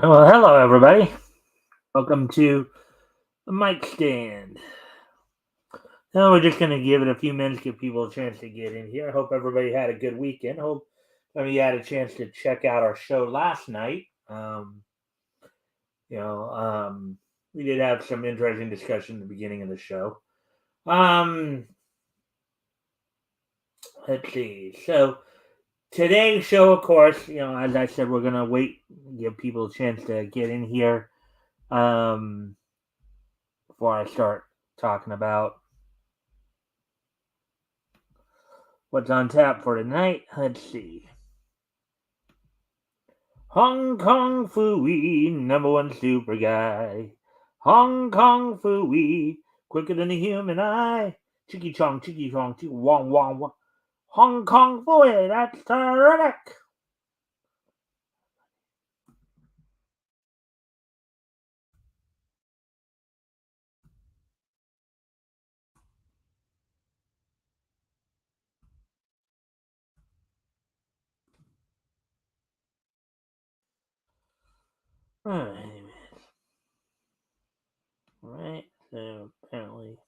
Well, hello everybody. Welcome to the Mikestand. Now we're just going to give it a few minutes, give people a chance to get in here. I hope everybody had a good weekend. Hope you had a chance to check out our show last night. You know, we did have some interesting discussion at the beginning of the show. Let's see. So today's show, of course, as I said, we're going to wait, give people a chance to get in here. Before I start talking about what's on tap for tonight, let's see. Hong Kong Fooey, number one super guy. Hong Kong Fooey, quicker than the human eye. Chicky chong, wong wong wong. Hong Kong Fooey, that's terrific. Alright, so apparently.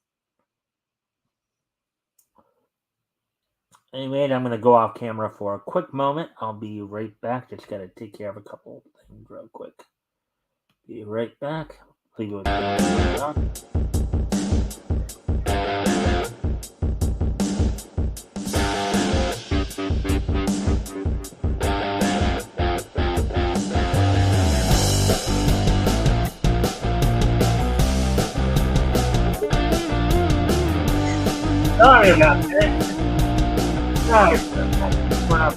Anyway, I'm going to go off camera for a quick moment. I'll be right back. Just got to take care of a couple things real quick. Be right back. Leave it on. Sorry about that. Sorry about that.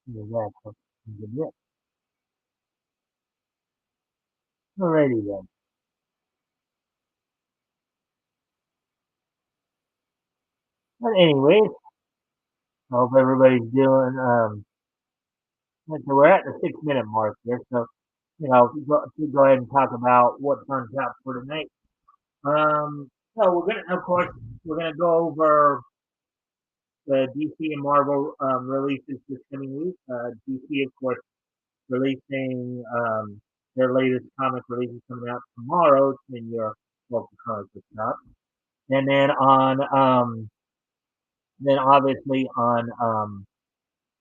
Exactly. Good bit. Alrighty then. But anyways, I hope everybody's doing. So we're at the 6 minute mark here, so go ahead and talk about what turns out for tonight. So we're gonna, of course, we're gonna go over the DC and Marvel releases this coming week. DC, of course, releasing their latest comic releases coming out tomorrow in your local comic book shop, and then obviously on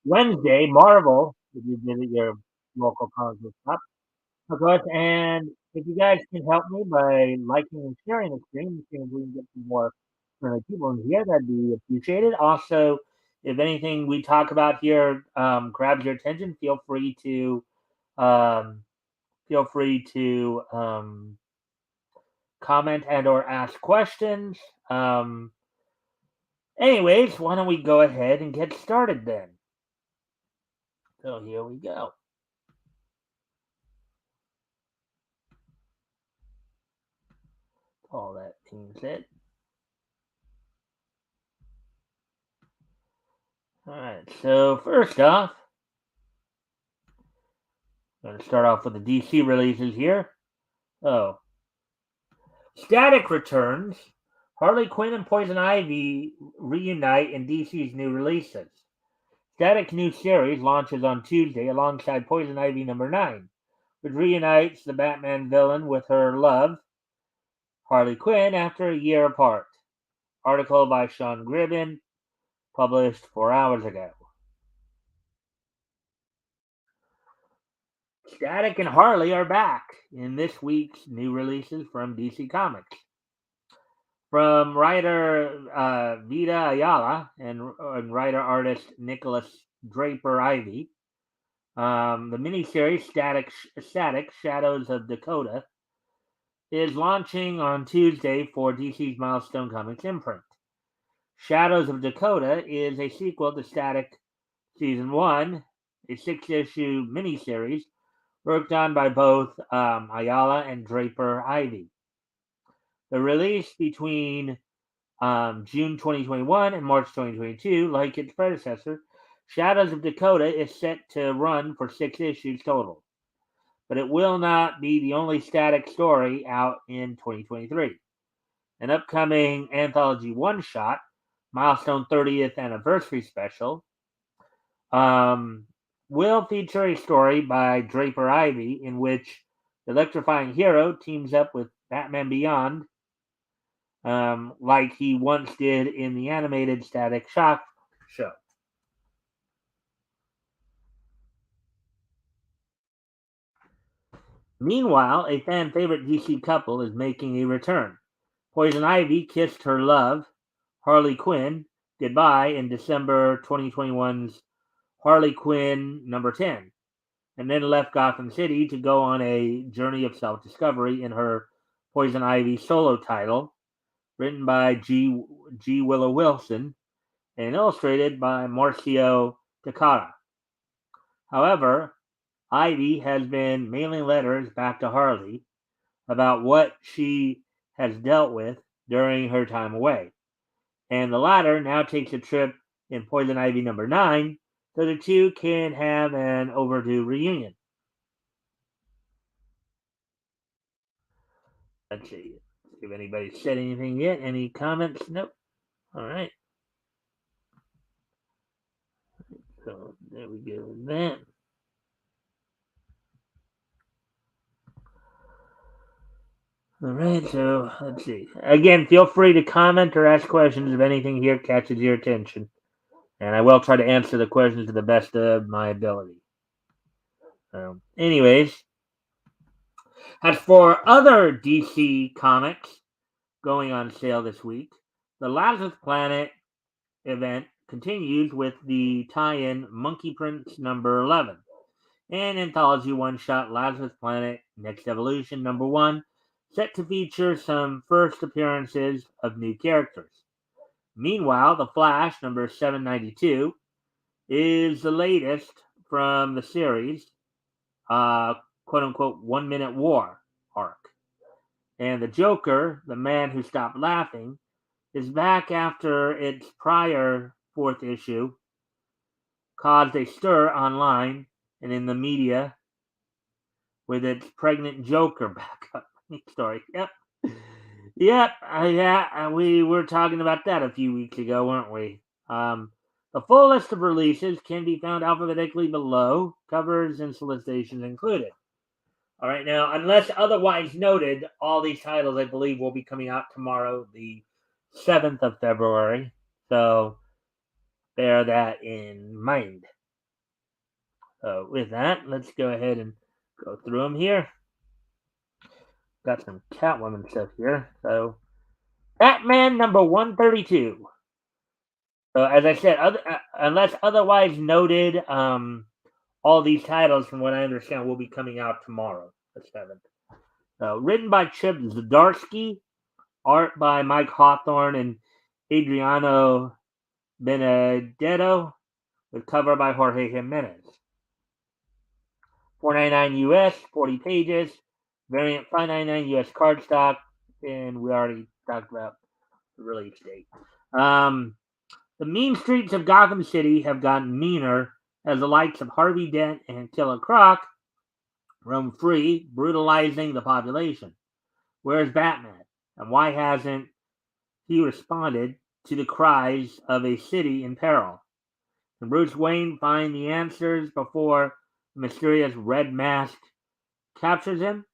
Wednesday, Marvel, if you visit your local comic book shop, of course. And if you guys can help me by liking and sharing the stream, seeing if we can get some more friendly people in here, that'd be appreciated. Also, if anything we talk about here grabs your attention, um, feel free to comment and or ask questions. Anyways, why don't we go ahead and get started then? So here we go. All that being said. All right. So first off, I'm going to start off with the DC releases here. Oh, Static returns. Harley Quinn and Poison Ivy reunite in DC's new releases. Static's new series launches on Tuesday alongside Poison Ivy #9, which reunites the Batman villain with her love, Harley Quinn, after a year apart. Article by Sean Gribben, published 4 hours ago. Static and Harley are back in this week's new releases from DC Comics. From writer Vita Ayala and writer artist Nicholas Draper Ivy, the miniseries Static Shadows of Dakota is launching on Tuesday for DC's Milestone Comics imprint. Shadows of Dakota is a sequel to Static Season 1, a 6-issue miniseries worked on by both Ayala and Draper Ivy. The release between June 2021 and March 2022, like its predecessor, Shadows of Dakota is set to run for 6 issues total. But it will not be the only Static story out in 2023. An upcoming anthology one-shot, Milestone 30th Anniversary Special, will feature a story by Draper Ivy in which the electrifying hero teams up with Batman Beyond, like he once did in the animated Static Shock show. Meanwhile, a fan favorite DC couple is making a return. Poison Ivy kissed her love, Harley Quinn, goodbye in December 2021's Harley Quinn #10, and then left Gotham City to go on a journey of self-discovery in her Poison Ivy solo title, written by G. Willow Wilson and illustrated by Marcio Takara. However, Ivy has been mailing letters back to Harley about what she has dealt with during her time away, and the latter now takes a trip in Poison Ivy #9 so the two can have an overdue reunion. Let's see if anybody said anything yet. Any comments? Nope. All right. So there we go with that. All right. So let's see. Again, feel free to comment or ask questions if anything here catches your attention, and I will try to answer the questions to the best of my ability. Anyways, as for other DC comics going on sale this week, the Lazarus Planet event continues with the tie-in Monkey Prince #11 and anthology one-shot Lazarus Planet Next Evolution #1, set to feature some first appearances of new characters. Meanwhile, The Flash #792 is the latest from the series, quote unquote, 1 Minute War arc. And the Joker, the man who stopped laughing, is back after its prior fourth issue caused a stir online and in the media with its pregnant Joker backup story. Yep. Yep. Yeah, we were talking about that a few weeks ago, weren't we? The full list of releases can be found alphabetically below, covers and solicitations included. All right, now, unless otherwise noted, all these titles, I believe, will be coming out tomorrow, the 7th of February. So bear that in mind. So with that, let's go ahead and go through them here. Got some Catwoman stuff here. So Batman number 132. So as I said, unless otherwise noted, all these titles, from what I understand, will be coming out tomorrow, the 7th. Written by Chip Zdarsky, art by Mike Hawthorne and Adriano Benedetto, with cover by Jorge Jimenez. $4.99 US, 40 pages, variant $5.99 US cardstock, and we already talked about the release date. The mean streets of Gotham City have gotten meaner as the likes of Harvey Dent and Killer Croc roam free, brutalizing the population. Where's Batman? And why hasn't he responded to the cries of a city in peril? Can Bruce Wayne find the answers before the mysterious Red Mask captures him?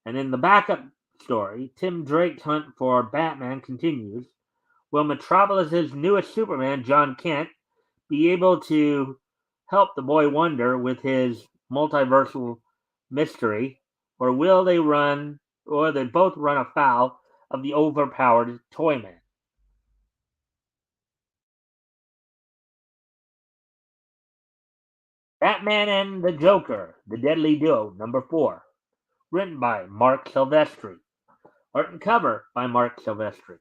And in the backup story, Tim Drake's hunt for Batman continues. Will Metropolis's newest Superman, John Kent, be able to help the boy wonder with his multiversal mystery, or will they both run afoul of the overpowered Toyman? Batman and the Joker, The Deadly Duo, number 4. Written by Mark Silvestri. Art and cover by Mark Silvestri.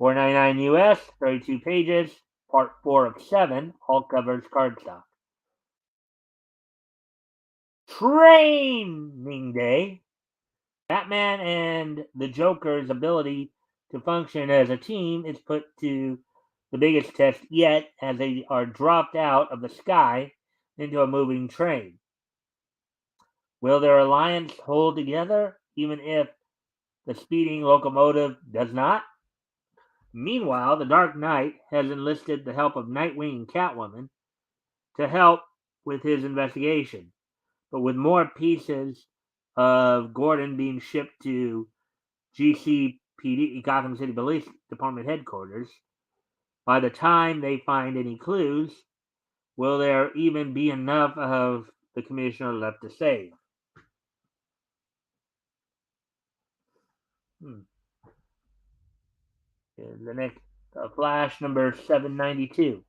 $4.99 US, 32 pages, part 4 of 7, all covers cardstock. Training Day. Batman and the Joker's ability to function as a team is put to the biggest test yet as they are dropped out of the sky into a moving train. Will their alliance hold together even if the speeding locomotive does not? Meanwhile, the Dark Knight has enlisted the help of Nightwing and Catwoman to help with his investigation, but with more pieces of Gordon being shipped to GCPD, Gotham City Police Department headquarters, by the time they find any clues, will there even be enough of the commissioner left to save? The next Flash number 792.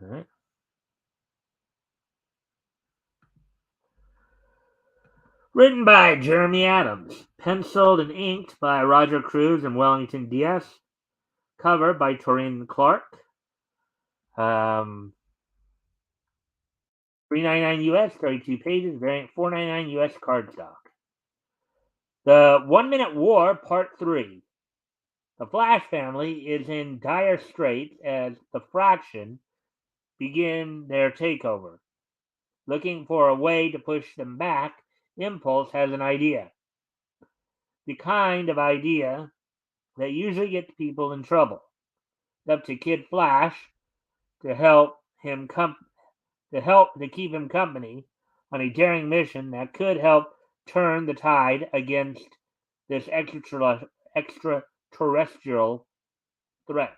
All right. Written by Jeremy Adams, penciled and inked by Roger Cruz and Wellington Diaz, cover by Toreen Clark. $3.99 US, 32 pages, variant $4.99 US cardstock. The 1 Minute War, Part 3. The Flash family is in dire straits as the Fraction begin their takeover. Looking for a way to push them back, Impulse has an idea. The kind of idea that usually gets people in trouble. It's up to Kid Flash to keep him company on a daring mission that could help turn the tide against this extraterrestrial threat.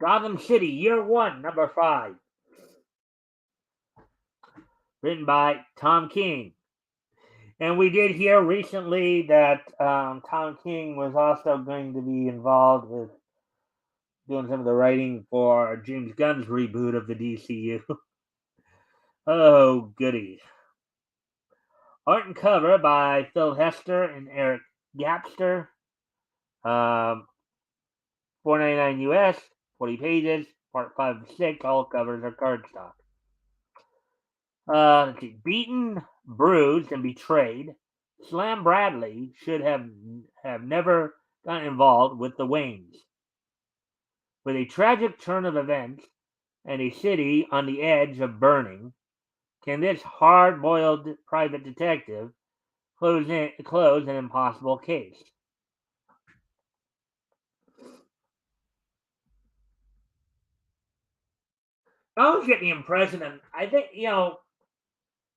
Gotham City, Year 1, number 5. Written by Tom King. And we did hear recently that Tom King was also going to be involved with doing some of the writing for James Gunn's reboot of the DCU. Oh, goody. Art and cover by Phil Hester and Eric Gapster. Um, 4.99 US, 40 pages, part 5 of 6. All covers are cardstock. Let's see. Beaten, bruised, and betrayed, Slam Bradley should have never gotten involved with the Waynes. With a tragic turn of events and a city on the edge of burning, can this hard-boiled private detective close an impossible case? I always get the impression, and I think,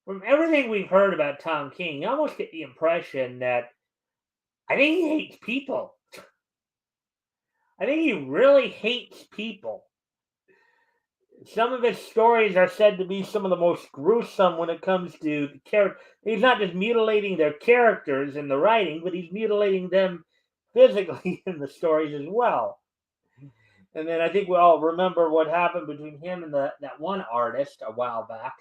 from everything we've heard about Tom King, you almost get the impression that I think he hates people. I think he really hates people. Some of his stories are said to be some of the most gruesome when it comes to the character. He's not just mutilating their characters in the writing, but he's mutilating them physically in the stories as well. And then I think we all remember what happened between him and that one artist a while back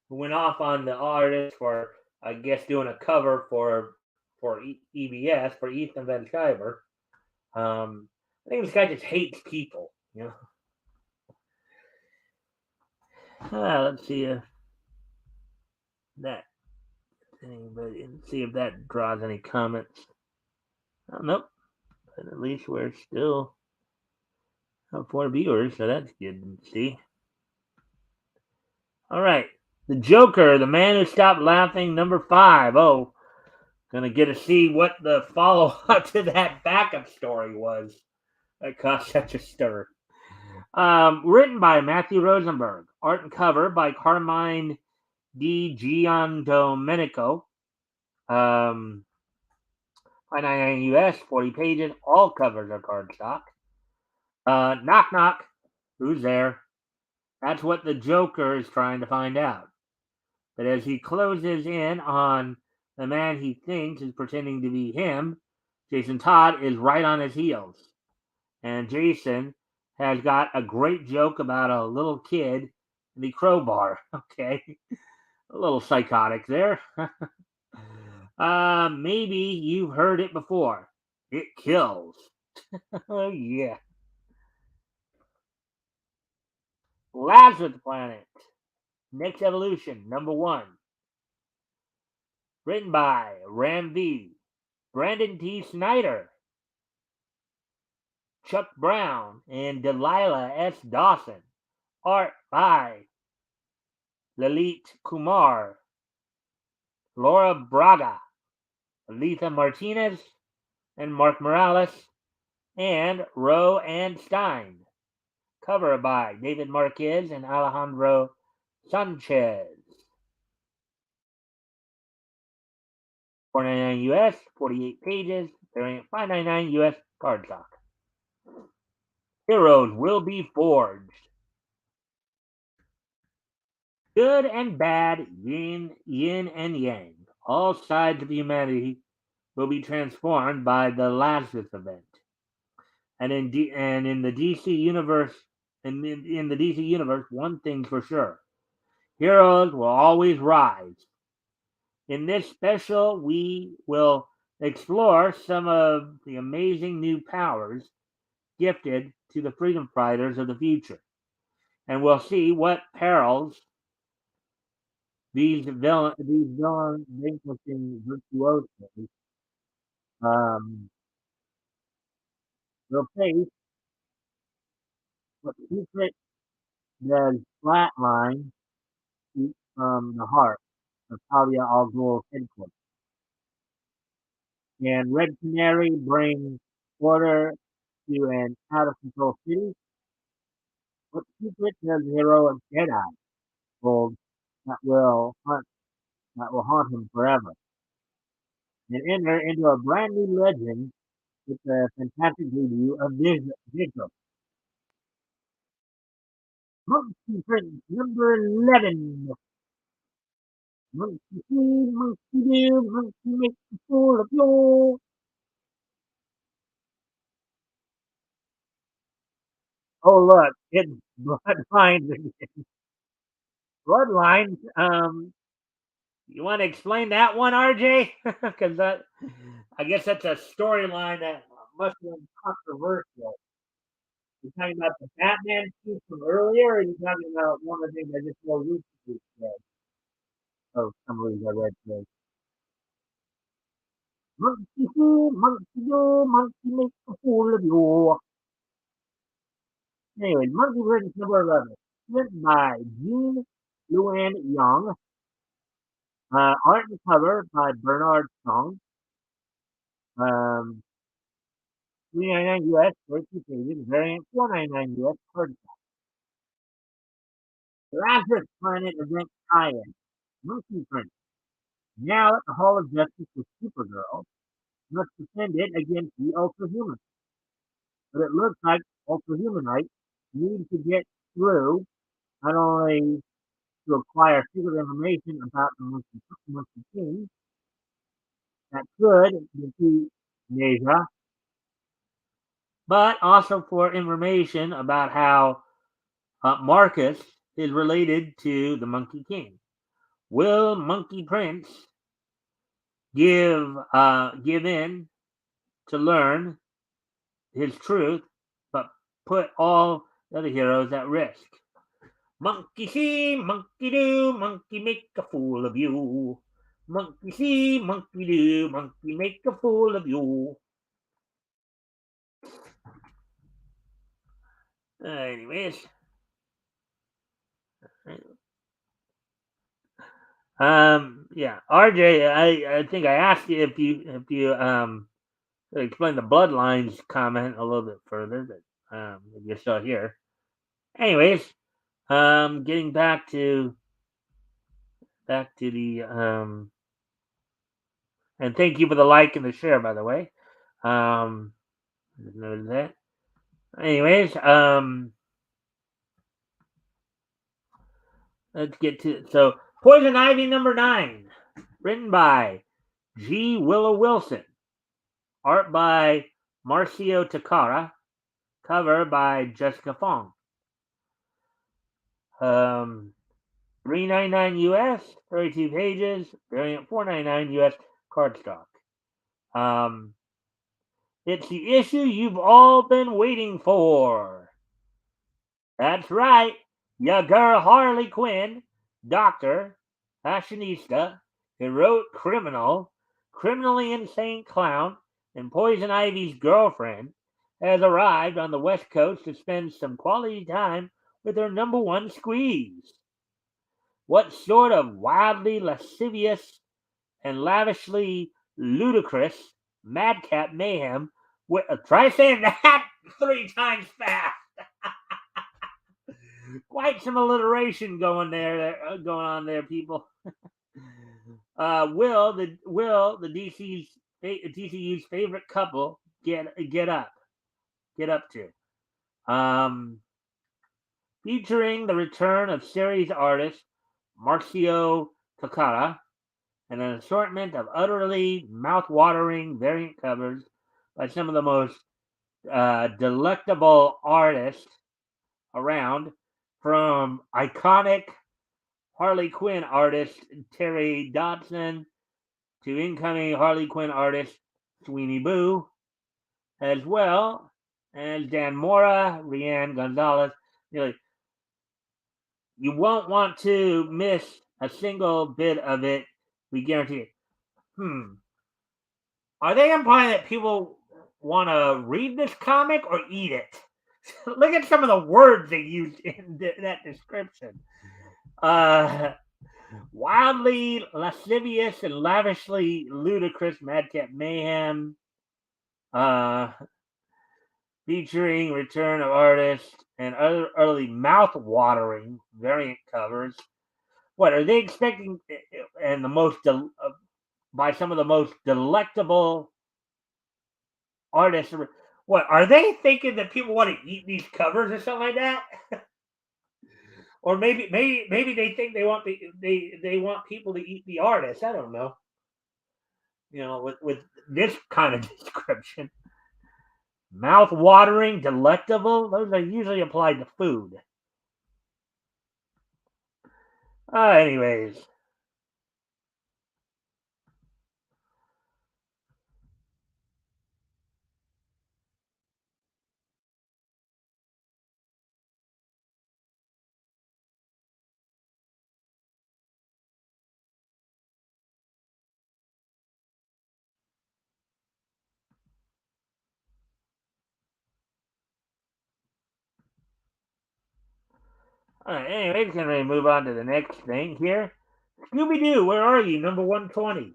who went off on the artist for, I guess, doing a cover for EBS for Ethan Van Sciver. I think this guy just hates people. Let's see if that anybody see if that draws any comments. Oh, nope. But at least we're still up 4 viewers, so that's good to see. All right. The Joker, the man who stopped laughing, number 5. Oh, gonna get to see what the follow up to that backup story was that caused such a stir. Written by Matthew Rosenberg, art and cover by Carmine Di Giandomenico. 5.99 US, 40 pages. All covers are cardstock. Knock knock. Who's there? That's what the Joker is trying to find out. But as he closes in on the man he thinks is pretending to be him, Jason Todd is right on his heels. And Jason has got a great joke about a little kid in the crowbar. Okay. A little psychotic there. Maybe you've heard it before. It kills. Oh, yeah. Lazarus Planet. Next Evolution, number 1. Written by Ram V. Brandon T. Snyder, Chuck Brown, and Delilah S. Dawson. Art by Lalit Kumar, Laura Braga, Letha Martinez, and Mark Morales, and Roe and Stein. Cover by David Marquez and Alejandro Sanchez. 4.99 US, 48 pages, variant 5.99 US cardstock. Heroes will be forged. Good and bad, yin and yang, all sides of humanity will be transformed by the Lazarus event. And in the DC universe, in the DC universe, one thing's for sure: heroes will always rise. In this special, we will explore some of the amazing new powers gifted to the freedom fighters of the future, and we'll see what perils these villain vanquishing virtuosos um, will face. What secret does flatline speak from the heart of Talia al Ghul's headquarters? Can Red Canary bring order to an out of control city? What secret does the heroic Jedi hold that will hunt that will haunt him forever? And enter into a brand new legend with the fantastic debut of Vigil. Monkey Prince number 11. Monkey see, monkey do, monkey make a fool of you. Oh, look, it's Bloodlines again. Bloodlines. You want to explain that one, RJ? Because I guess that's a storyline that must have been controversial. You're talking about the Batman suit from earlier, or are you talking about one of the things I just more recently said? Oh, some reason I read today. Monkey see, monkey do, monkey make a fool of you. Anyway, Monkey Bridge number 11, written by Gene Luan Young, art and cover by Bernard Song, um, 399 US, 32 pages, variant 499 US, card. Lazarus Planet event tie-in, Monkey Prince, now at the Hall of Justice with Supergirl, must defend it against the Ultrahuman. But it looks like Ultrahumanite need to get through not only to acquire secret information about the Monkey King that could defeat Nasia, but also for information about how Marcus is related to the Monkey King. Will Monkey Prince give in to learn his truth, but put all the other heroes at risk? Monkey see, monkey do, monkey make a fool of you. Monkey see, monkey do, monkey make a fool of you. Anyways, yeah, RJ, I think I asked you if you explain the bloodlines comment a little bit further, but if you're still here. Anyways, getting back to the and thank you for the like and the share, by the way. Just noted that. Anyways, let's get to so Poison Ivy number 9, written by G. Willow Wilson, art by Marcio Takara, cover by Jessica Fong. 399 US, 32 pages, variant 499 US cardstock. It's the issue you've all been waiting for. That's right, your girl Harley Quinn, doctor, fashionista, heroic criminal, criminally insane clown, and Poison Ivy's girlfriend, has arrived on the West Coast to spend some quality time with her number one squeeze. What sort of wildly lascivious and lavishly ludicrous madcap mayhem? Try saying that 3 times fast. Quite some alliteration going on there, people. Will the DCU's favorite couple get up to? Featuring the return of series artist Marcio Takara and an assortment of utterly mouth-watering variant covers by some of the most delectable artists around, from iconic Harley Quinn artist Terry Dodson to incoming Harley Quinn artist Sweeney Boo, as well as Dan Mora, Rianne Gonzalez. You won't want to miss a single bit of it. We guarantee it. Are they implying that people want to read this comic or eat it? Look at some of the words they used in that description. Wildly lascivious and lavishly ludicrous madcap mayhem. Featuring return of artists and other early mouth-watering variant covers. What are they expecting? And by some of the most delectable artists. What are they thinking that people want to eat these covers or something like that? Or maybe they think they want people to eat the artists. I don't know. With this kind of description, mouth-watering, delectable. Those are usually applied to food. Anyways. Anyways, can we move on to the next thing here? Scooby-Doo, Where Are You? Number 120.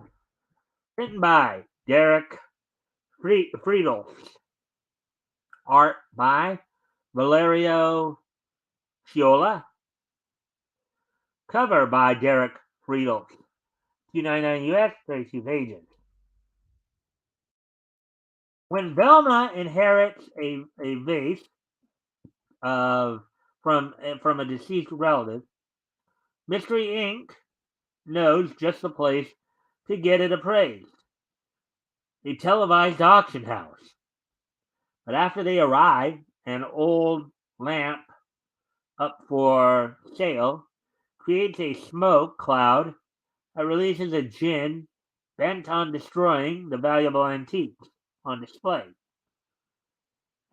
Written by Derek Friedel. Art by Valerio Sciola. Cover by Derek Friedel. $2.99 US, 32 pages. When Velma inherits a vase from a deceased relative, Mystery Inc. knows just the place to get it appraised. A televised auction house. But after they arrive, an old lamp up for sale creates a smoke cloud that releases a djinn bent on destroying the valuable antiques on display.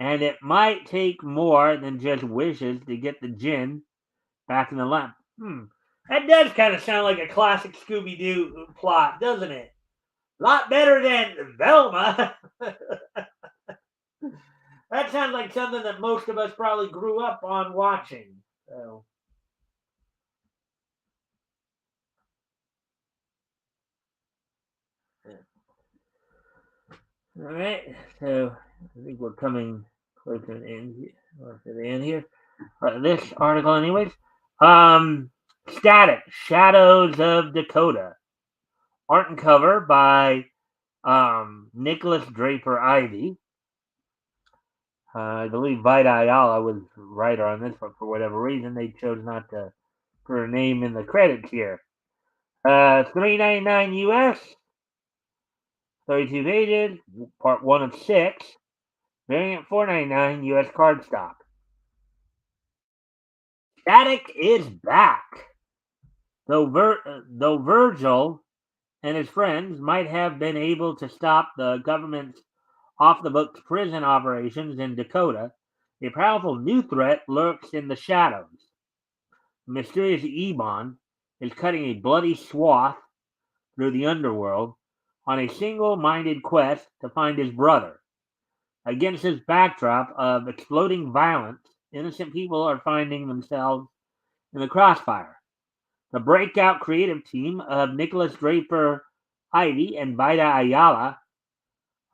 And it might take more than just wishes to get the djinn back in the lamp. That does kind of sound like a classic Scooby-Doo plot, doesn't it? A lot better than Velma. That sounds like something that most of us probably grew up on watching. So. All right, so I think we're coming close to the end here. This article, anyways. Static Shadows of Dakota. Art and cover by Nicholas Draper Ivy. I believe Vida Ayala was writer on this, but for whatever reason, they chose not to put her name in the credits here. $3.99 US, 32 pages, part 1 of 6, variant $4.99 US cardstock. Static is back. Though Virgil and his friends might have been able to stop the government's off-the-books prison operations in Dakota, a powerful new threat lurks in the shadows. The mysterious Ebon is cutting a bloody swath through the underworld on a single-minded quest to find his brother. Against this backdrop of exploding violence, innocent people are finding themselves in the crossfire. The breakout creative team of Nicholas Draper Ivy and Vida Ayala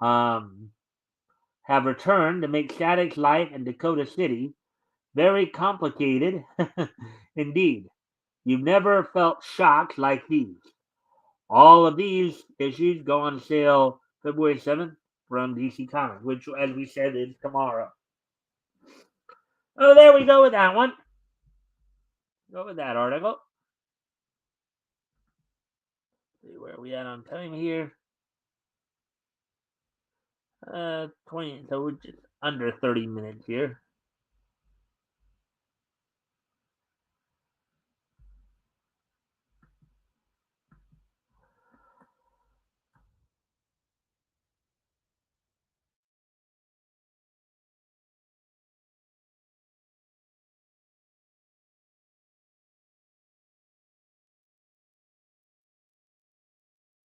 have returned to make Static's life in Dakota City very complicated indeed. You've never felt shocked like these. All of these issues go on sale February 7th from DC Comics, which, as we said, is tomorrow. Oh, there we go with that one. Go with that article. See where are we at on time here. 20, so we're just under 30 minutes here.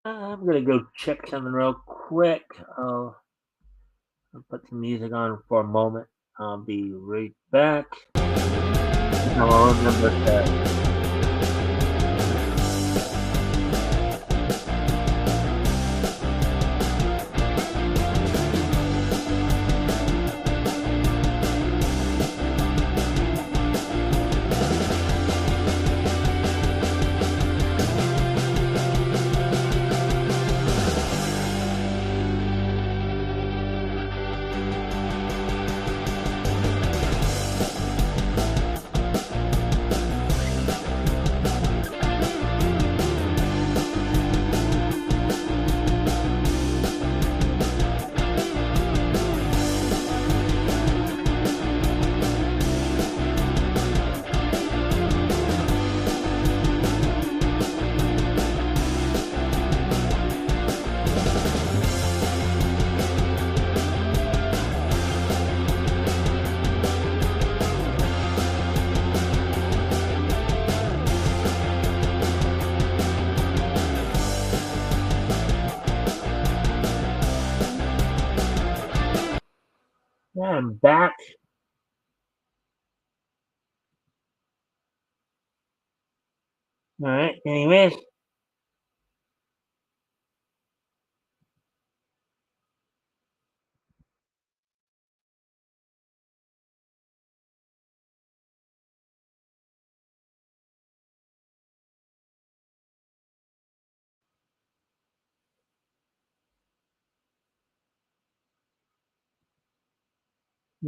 I'm gonna go check something real quick. I'll put some music on for a moment. I'll be right back. I'll remember that. I'm back. All right. Anyways,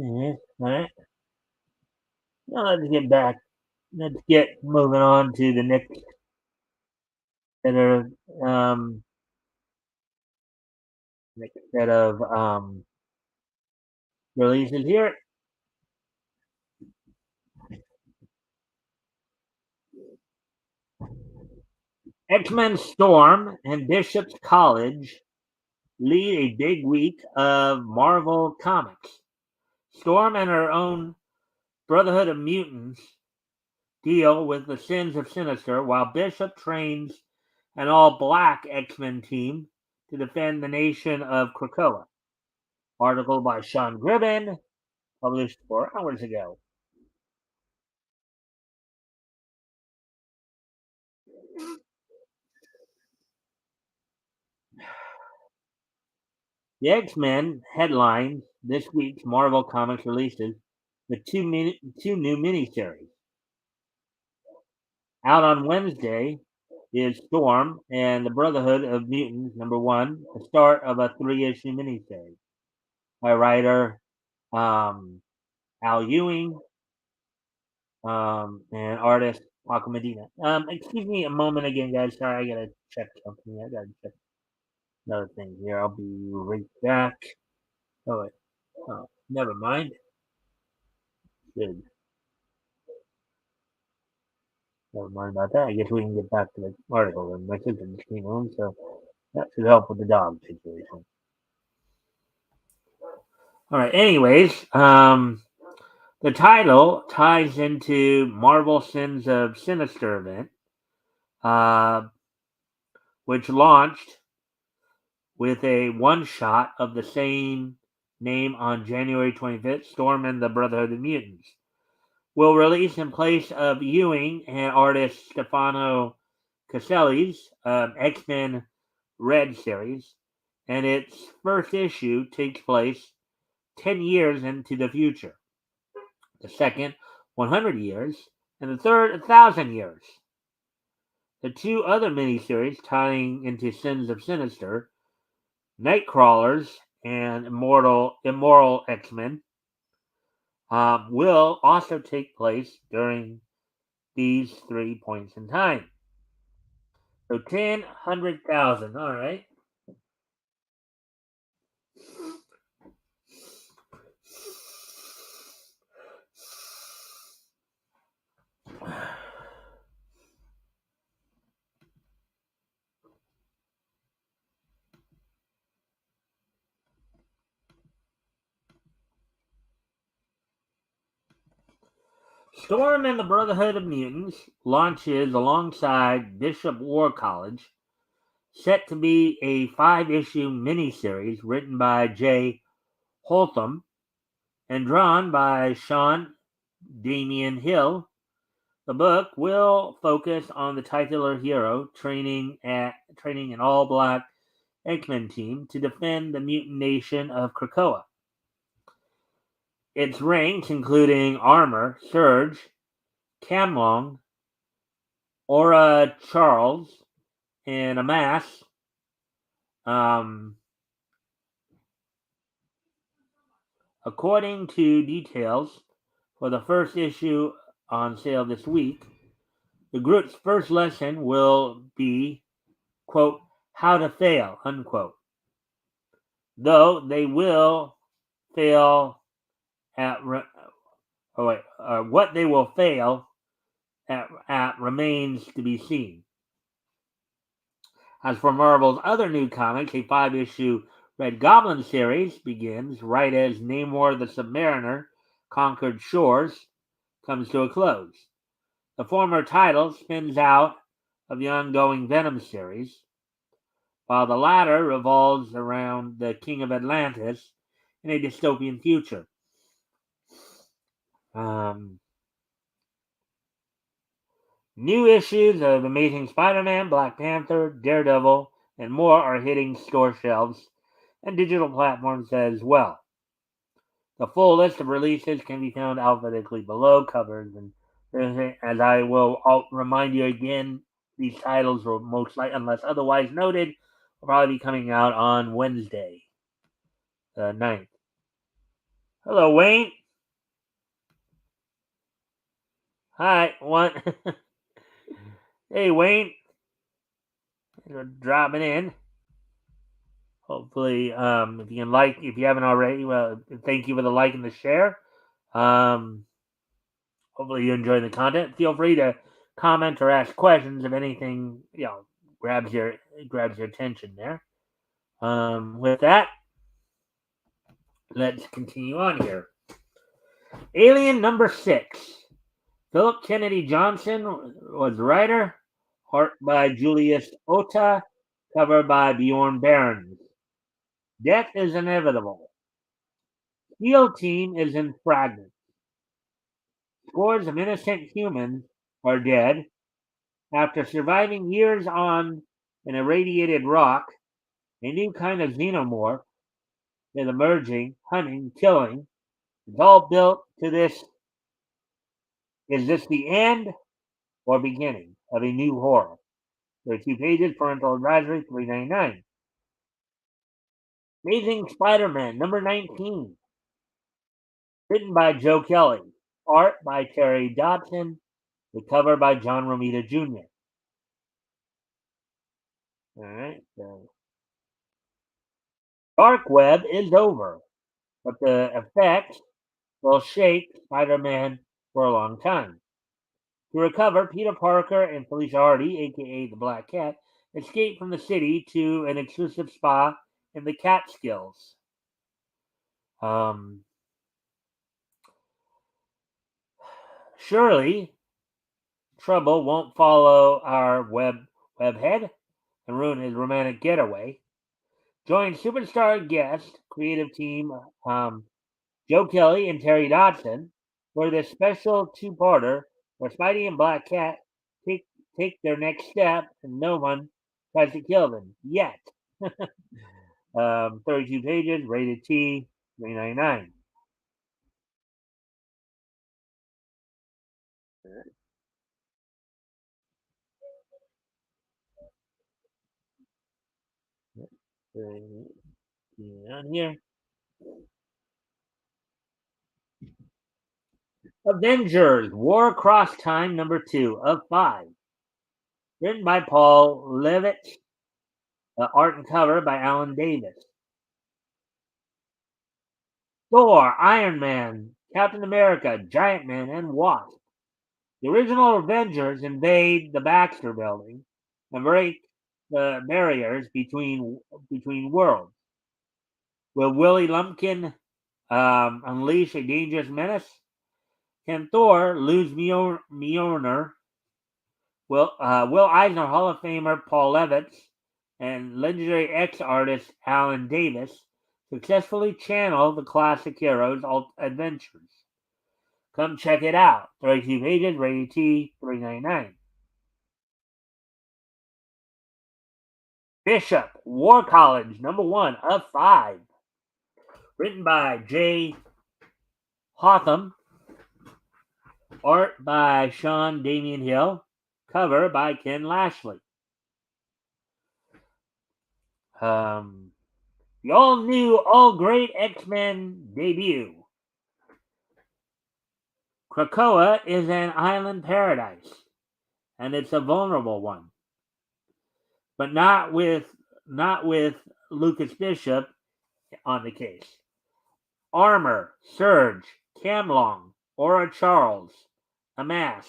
all right. Now let's get back. Let's get moving on to the next set of releases here. X-Men Storm and Bishop's College lead a big week of Marvel Comics. Storm and her own Brotherhood of Mutants deal with the sins of Sinister, while Bishop trains an all-black X-Men team to defend the nation of Krakoa. Article by Sean Gribben, published 4 hours ago. The X-Men headlines this week's Marvel Comics releases with two new miniseries. Out on Wednesday is Storm and the Brotherhood of Mutants #1, the start of a 3-issue miniseries by writer Al Ewing and artist Paco Medina. Excuse me a moment again, guys. Sorry, I gotta check something. I gotta check another thing here. I'll be right back. Oh, wait. Oh, never mind. Good. Never mind about that. I guess we can get back to the article. And my sister just came home, so that should help with the dog situation. All right. Anyways, the title ties into Marvel Sins of Sinister event, uh, which launched with a one-shot of the same name on January 25th. Storm and the Brotherhood of Mutants will release in place of Ewing and artist Stefano Caselli's X-Men Red series, and its first issue takes place 10 years into the future, the second 100 years, and the third 1,000 years. The two other miniseries tying into Sins of Sinister, Nightcrawlers and Immoral X-Men, will also take place during these 3 points in time. So 10, 100,000. All right. Storm and the Brotherhood of Mutants launches alongside Bishop War College, set to be a 5-issue miniseries written by Jay Holtham and drawn by Sean Damian Hill. The book will focus on the titular hero training an all-black X-Men team to defend the mutant nation of Krakoa. Its ranks including Armor, Surge, Camlong, Aura Charles, and Amass. According to details for the first issue on sale this week, the group's first lesson will be, quote, how to fail, unquote. Though they will fail at, what they will fail at remains to be seen. As for Marvel's other new comics, a 5-issue Red Goblin series begins right as Namor the Submariner Conquered Shores comes to a close. The former title spins out of the ongoing Venom series, while the latter revolves around the King of Atlantis in a dystopian future. New issues of Amazing Spider-Man, Black Panther, Daredevil, and more are hitting store shelves and digital platforms as well. The full list of releases can be found alphabetically below, covers, and as I will remind you again, these titles will most likely, unless otherwise noted, will probably be coming out on Wednesday, the 9th. Hello, Wayne. Hi, what? Hey, Wayne. You're dropping in. Hopefully, if you haven't already, well, thank you for the like and the share. Hopefully you enjoy the content. Feel free to comment or ask questions if anything, grabs your attention there. With that, let's continue on here. Alien number 6. Philip Kennedy Johnson was the writer. Art by Julius Ota. Cover by Bjorn Barons. Death is inevitable. Steel Team is in fragments. Scores of innocent humans are dead. After surviving years on an irradiated rock, a new kind of xenomorph is emerging, hunting, killing. It's all built to this. Is this the end or beginning of a new horror? There are 2 pages, parental advisory, $3.99. Amazing Spider-Man, number 19. Written by Joe Kelly. Art by Terry Dodson. The cover by John Romita Jr. All right. So Dark Web is over, but the effects will shake Spider-Man for a long time. To recover, Peter Parker and Felicia Hardy, aka the Black Cat, escape from the city to an exclusive spa in the Catskills. Surely, trouble won't follow our webhead and ruin his romantic getaway. Join superstar guest creative team Joe Kelly and Terry Dodson for this special 2-parter where Spidey and Black Cat take their next step and no one tries to kill them yet. 32 pages, rated T, $3.99. On here. Avengers War Across Time number 2 of 5. Written by Paul Levitz. Art and cover by Alan Davis. Thor, Iron Man, Captain America, Giant Man, and Wasp. The original Avengers invade the Baxter Building and break the barriers between worlds. Will Willie Lumpkin unleash a dangerous menace? Can Thor lose Mjolnir? Will Eisner Hall of Famer Paul Levitz and legendary X-artist Alan Davis successfully channel the classic heroes' adventures? Come check it out. 32 pages, rated T, $3.99. Bishop, War College, number 1 of 5. Written by J. Hotham. Art by Sean Damian Hill. Cover by Ken Lashley. The all-new, all-great X-Men debut. Krakoa is an island paradise, and it's a vulnerable one. But not with Lucas Bishop on the case. Armor, Surge, Camlong, Aura Charles, Amass.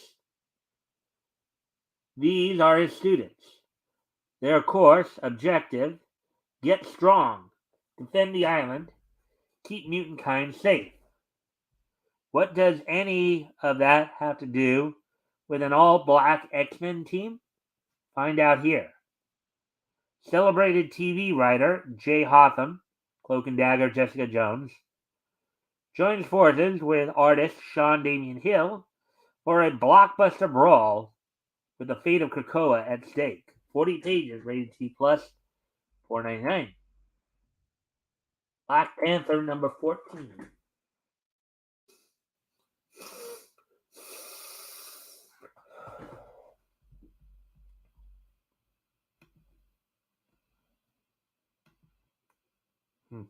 These are his students. Their course, objective, get strong, defend the island, keep mutant kind safe. What does any of that have to do with an all-black X-Men team? Find out here. Celebrated TV writer Jay Hotham, Cloak and Dagger, Jessica Jones. joins forces with artist Sean Damian Hill for a blockbuster brawl with the fate of Krakoa at stake. 40 pages, rated T plus, $4.99. Black Panther number 14. Hmm.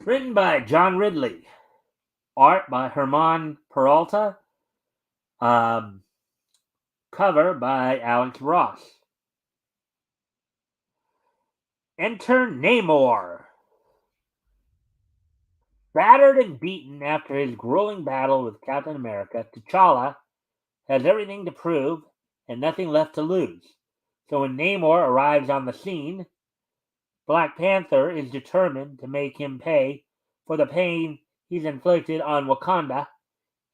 Written by John Ridley. Art by Herman Peralta. Um, Cover by Alex Ross. Enter Namor. Battered and beaten after his grueling battle with Captain America, T'Challa has everything to prove and nothing left to lose. So when Namor arrives on the scene, Black Panther is determined to make him pay for the pain he's inflicted on Wakanda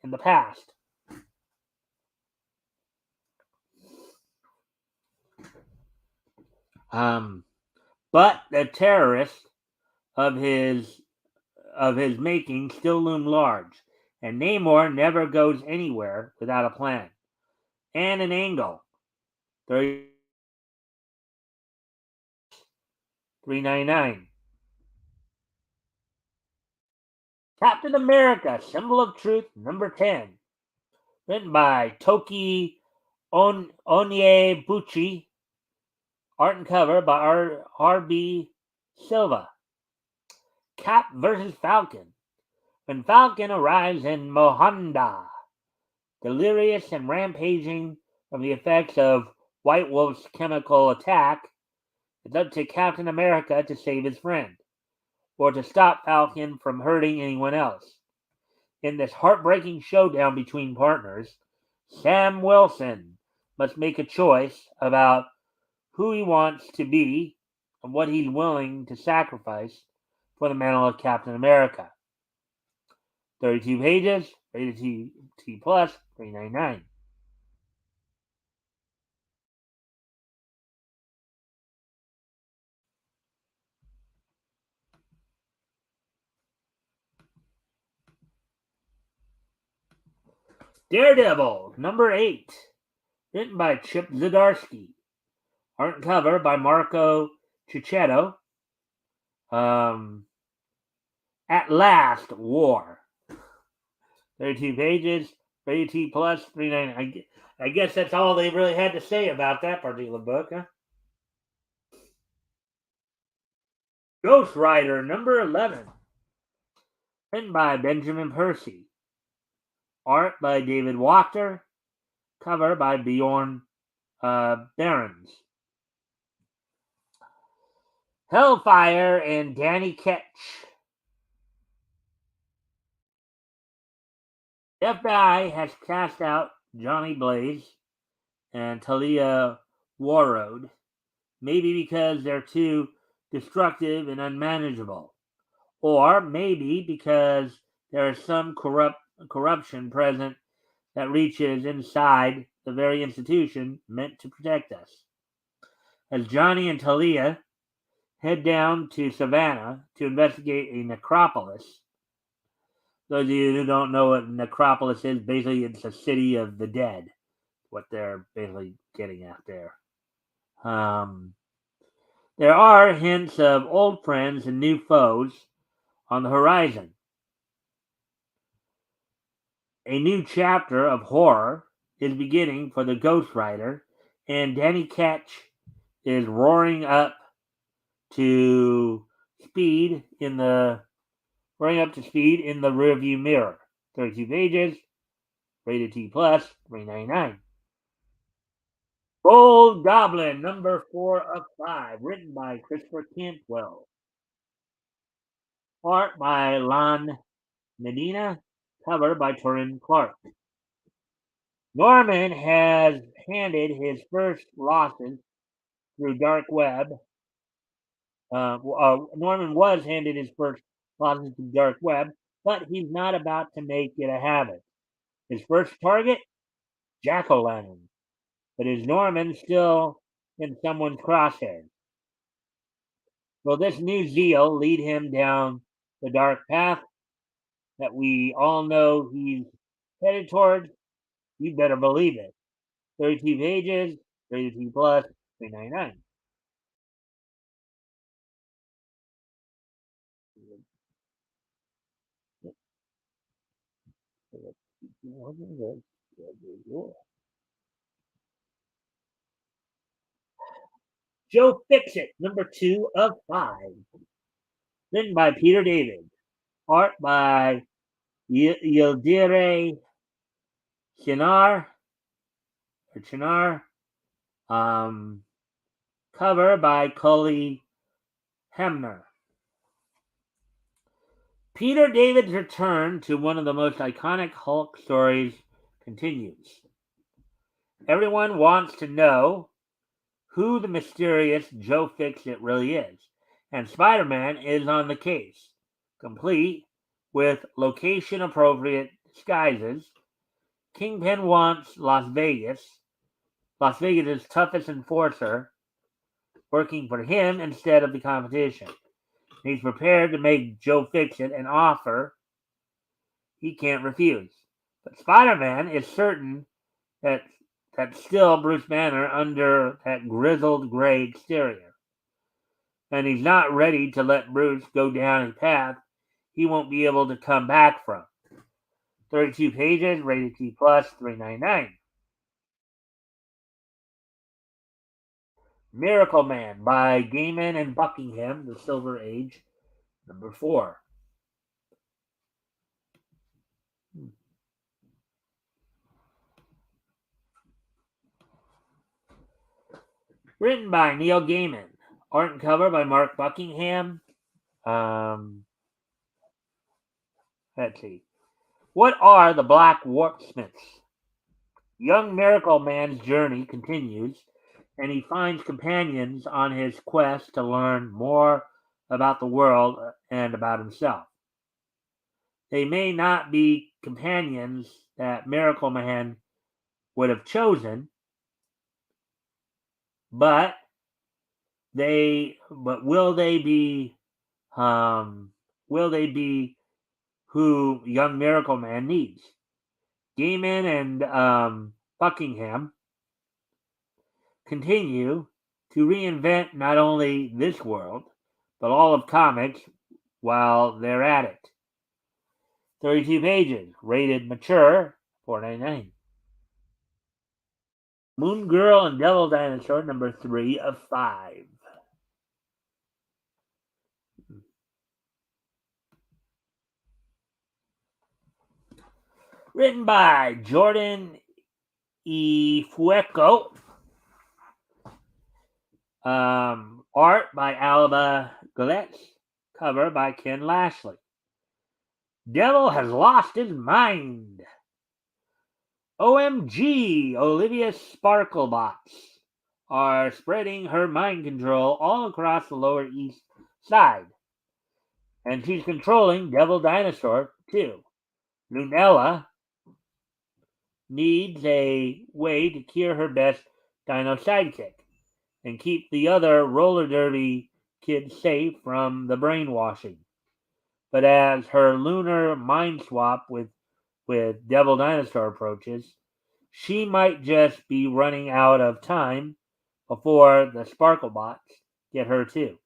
in the past. But the terrorists of his making still loom large, and Namor never goes anywhere without a plan and an angle. $3.99. Captain America: Symbol of Truth, number 10. Written by Toki Onyebuchi. Art and cover by R.B. Silva. Cap versus Falcon. When Falcon arrives in Mohanda, delirious and rampaging from the effects of White Wolf's chemical attack, it's up to Captain America to save his friend, or to stop Falcon from hurting anyone else. In this heartbreaking showdown between partners, Sam Wilson must make a choice about who he wants to be and what he's willing to sacrifice for the mantle of Captain America. 32 pages, rated T plus, $3.99. Daredevil, number 8. Written by Chip Zdarsky. Art and cover by Marco Cicchetto. At Last, War. 32 pages, rated T plus, $3.99. I guess that's all they really had to say about that particular book, huh? Ghost Rider, number 11. Written by Benjamin Percy. Art by David Wachter. Cover by Bjorn Behrens. Hellfire and Danny Ketch. The FBI has cast out Johnny Blaze and Talia Warroad, maybe because they're too destructive and unmanageable, or maybe because there is some corruption present that reaches inside the very institution meant to protect us. As Johnny and Talia head down to Savannah to investigate a necropolis. Those of you who don't know what necropolis is, basically it's a city of the dead. What they're basically getting at there. There are hints of old friends and new foes on the horizon. A new chapter of horror is beginning for the Ghost Rider, and Danny Ketch is roaring up to speed in the rearview mirror. 32 pages, rated T plus, $3.99. Gold Goblin, number 4 of 5, written by Christopher Cantwell. Art by Lon Medina, cover by Turin Clark. Norman has handed his first losses through Dark Web. Norman was handed his first losses through Dark Web, but he's not about to make it a habit. His first target, Jack-o'-lantern. But is Norman still in someone's crosshairs. Will this new zeal lead him down the dark path that we all know he's headed toward? You better believe it. 32 pages, rated T plus, 399. Joe Fixit, number 2 of 5. Written by Peter David. Art by Yildire Chinar. Or Chinar. Um, Cover by Cully Hemner. Peter David's return to one of the most iconic Hulk stories continues. Everyone wants to know who the mysterious Joe Fixit really is, and Spider-Man is on the case, complete with location-appropriate disguises. Kingpin wants Las Vegas' toughest enforcer, working for him instead of the competition. He's prepared to make Joe Fixit an offer he can't refuse. But Spider-Man is certain that that's still Bruce Banner under that grizzled gray exterior. And he's not ready to let Bruce go down a path he won't be able to come back from. 32 pages, rated T plus, 399. Miracle Man by Gaiman and Buckingham, The Silver Age, number 4. Written by Neil Gaiman. Art and cover by Mark Buckingham. Let's see. What are the Black Warpsmiths? Young Miracle Man's journey continues, and he finds companions on his quest to learn more about the world and about himself. They may not be companions that Miracle Man would have chosen, but will they be who young Miracle Man needs? Gaiman and Buckingham continue to reinvent not only this world, but all of comics while they're at it. 32 pages, rated mature, $4.99. Moon Girl and Devil Dinosaur, number 3 of 5. Written by Jordan E. Fueco. Art by Alba Gillette. Cover by Ken Lashley. Devil has lost his mind. OMG, Olivia Sparklebots are spreading her mind control all across the Lower East Side. And she's controlling Devil Dinosaur, too. Lunella needs a way to cure her best dino sidekick and keep the other roller derby kids safe from the brainwashing. But as her lunar mind swap with Devil Dinosaur approaches, she might just be running out of time before the Sparklebots get her too.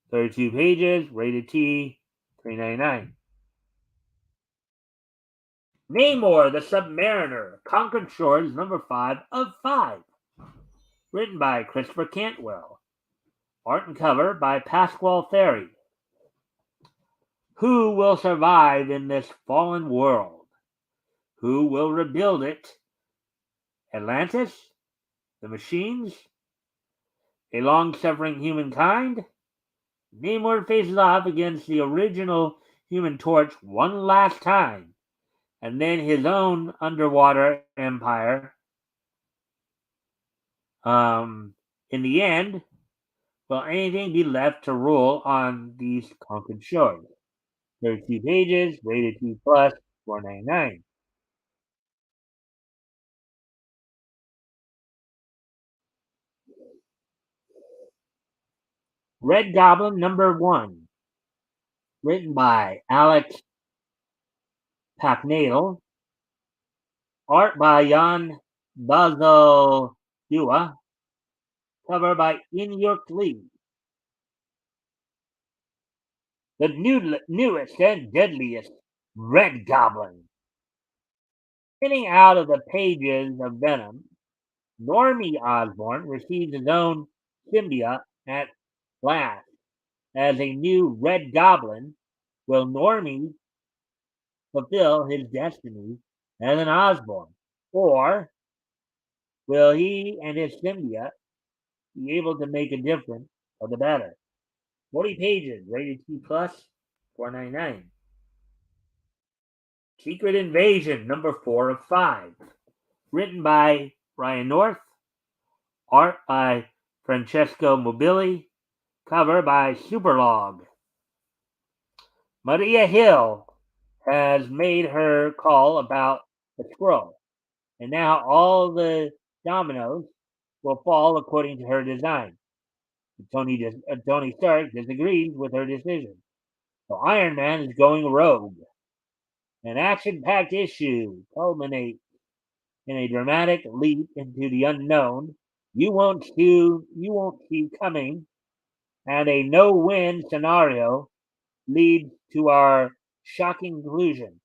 32 pages, rated T, $3.99. Namor the Submariner, Conquered Shores, number 5 of 5. Written by Christopher Cantwell. Art and cover by Pasquale Ferry. Who will survive in this fallen world? Who will rebuild it? Atlantis? The machines? A long-suffering humankind? Namor faces off against the original Human Torch one last time, and then his own underwater empire. In the end, will anything be left to rule on these conquered shores? 32 pages, rated T plus, $4.99. Red Goblin #1, written by Alex Packnadel, art by Jan Bazaldua, cover by Inyuk Lee. The newest and deadliest Red Goblin. Getting out of the pages of Venom, Normie Osborn receives his own symbiote at last. As a new Red Goblin, will Normie fulfill his destiny as an Osborn? Or will he and his symbiote be able to make a difference for the better? 40 pages, rated T plus, $4.99. Secret Invasion, #4 of 5. Written by Ryan North, art by Francesco Mobili, cover by Superlog. Maria Hill has made her call about the scroll, and now all the dominoes will fall according to her design. Tony Stark disagrees with her decision, so Iron Man is going rogue. An action-packed issue culminates in a dramatic leap into the unknown you won't see coming, and a no-win scenario leads to our shocking conclusion.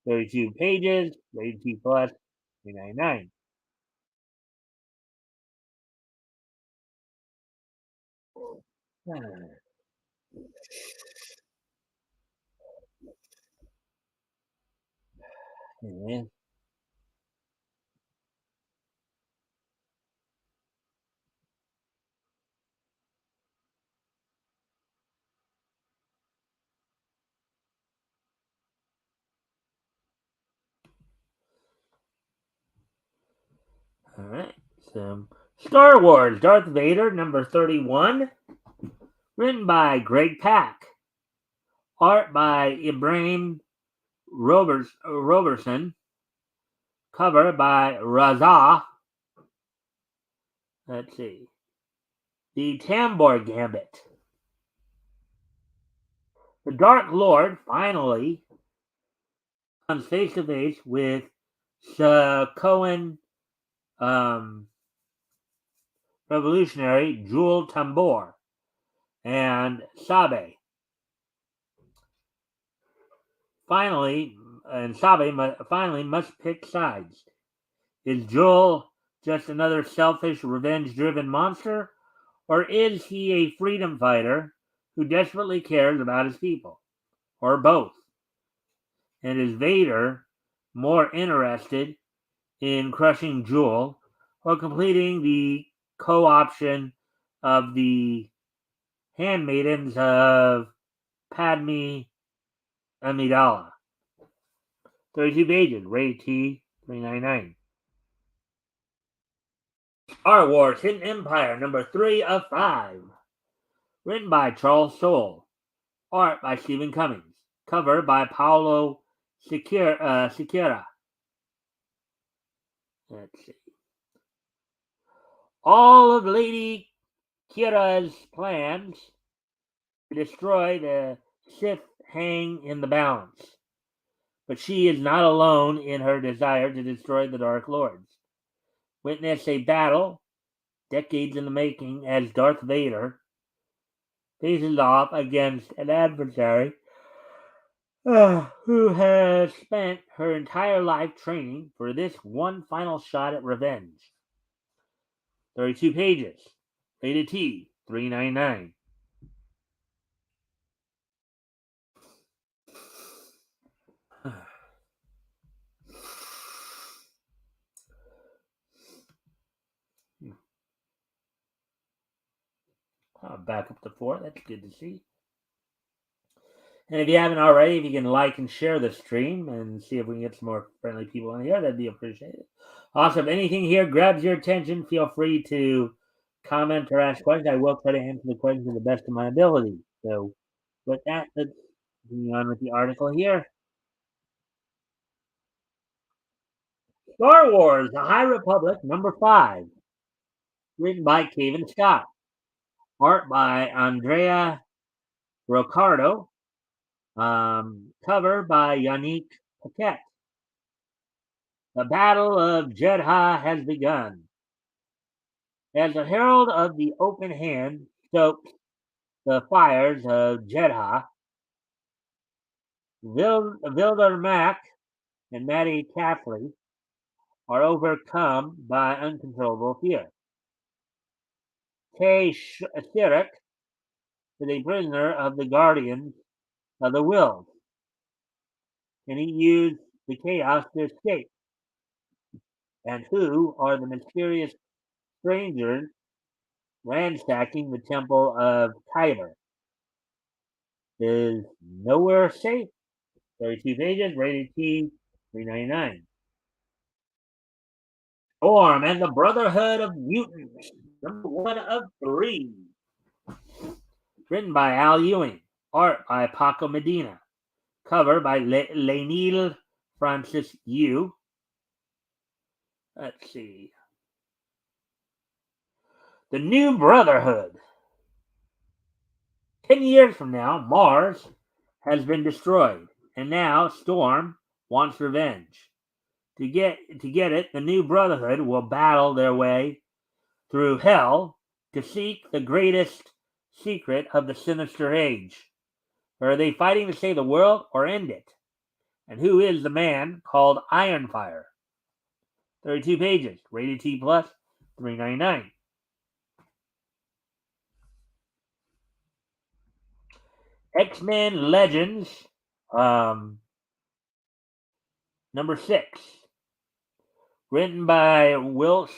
32 pages, rated T plus, $3.99. All right. So, Star Wars Darth Vader #31, written by Greg Pak, art by Ibrahim Roberson, cover by Raza. Let's see. The Tambor Gambit. The Dark Lord finally comes face to face with Cohen revolutionary Jewel Tambor and Sabe. Sabe must pick sides. Is Jewel just another selfish, revenge-driven monster, or is he a freedom fighter who desperately cares about his people, or both? And is Vader more interested in crushing Jewel or completing the co-option of the handmaidens of Padme Amidala? 32 pages, rated T, $3.99. Star Wars Hidden Empire #3 of 5. Written by Charles Soule. Art by Stephen Cummings. Cover by Paolo Siqueira. Let's see. All of Lady Kira's plans to destroy the Sith hang in the balance, but she is not alone in her desire to destroy the Dark Lords. Witness a battle, decades in the making, as Darth Vader faces off against an adversary who has spent her entire life training for this one final shot at revenge. 32 pages. Rated T, $3.99. Back up to 4. That's good to see. And if you haven't already, if you can like and share the stream and see if we can get some more friendly people in here, that'd be appreciated. Also, if anything here grabs your attention, feel free to comment or ask questions. I will try to answer the questions to the best of my ability. So, with that, let's continue on with the article here. Star Wars: The High Republic #5, written by Cavan Scott. Art by Andrea Riccardo. Cover by Yannick Paquette. The Battle of Jedha has begun. As the herald of the open hand stokes the fires of Jedha, Vildermac and Matty Caffley are overcome by uncontrollable fear. Kay Shirak is a prisoner of the Guardians of the Will, and he used the chaos to escape. And who are the mysterious strangers ransacking the temple of Kyber? Is nowhere safe. 32 pages, rated T, 399. Storm and the Brotherhood of Mutants, number one of three. Written by Al Ewing, art by Paco Medina, cover by Lainil Francis Yu. Let's see. The New Brotherhood. 10 years from now, Mars has been destroyed, and now Storm wants revenge. To get it, the New Brotherhood will battle their way through hell to seek the greatest secret of the sinister age. Or are they fighting to save the world or end it? And who is the man called Ironfire? 32 pages, rated T plus, $3.99. X-Men Legends, number 6. Written by Whilce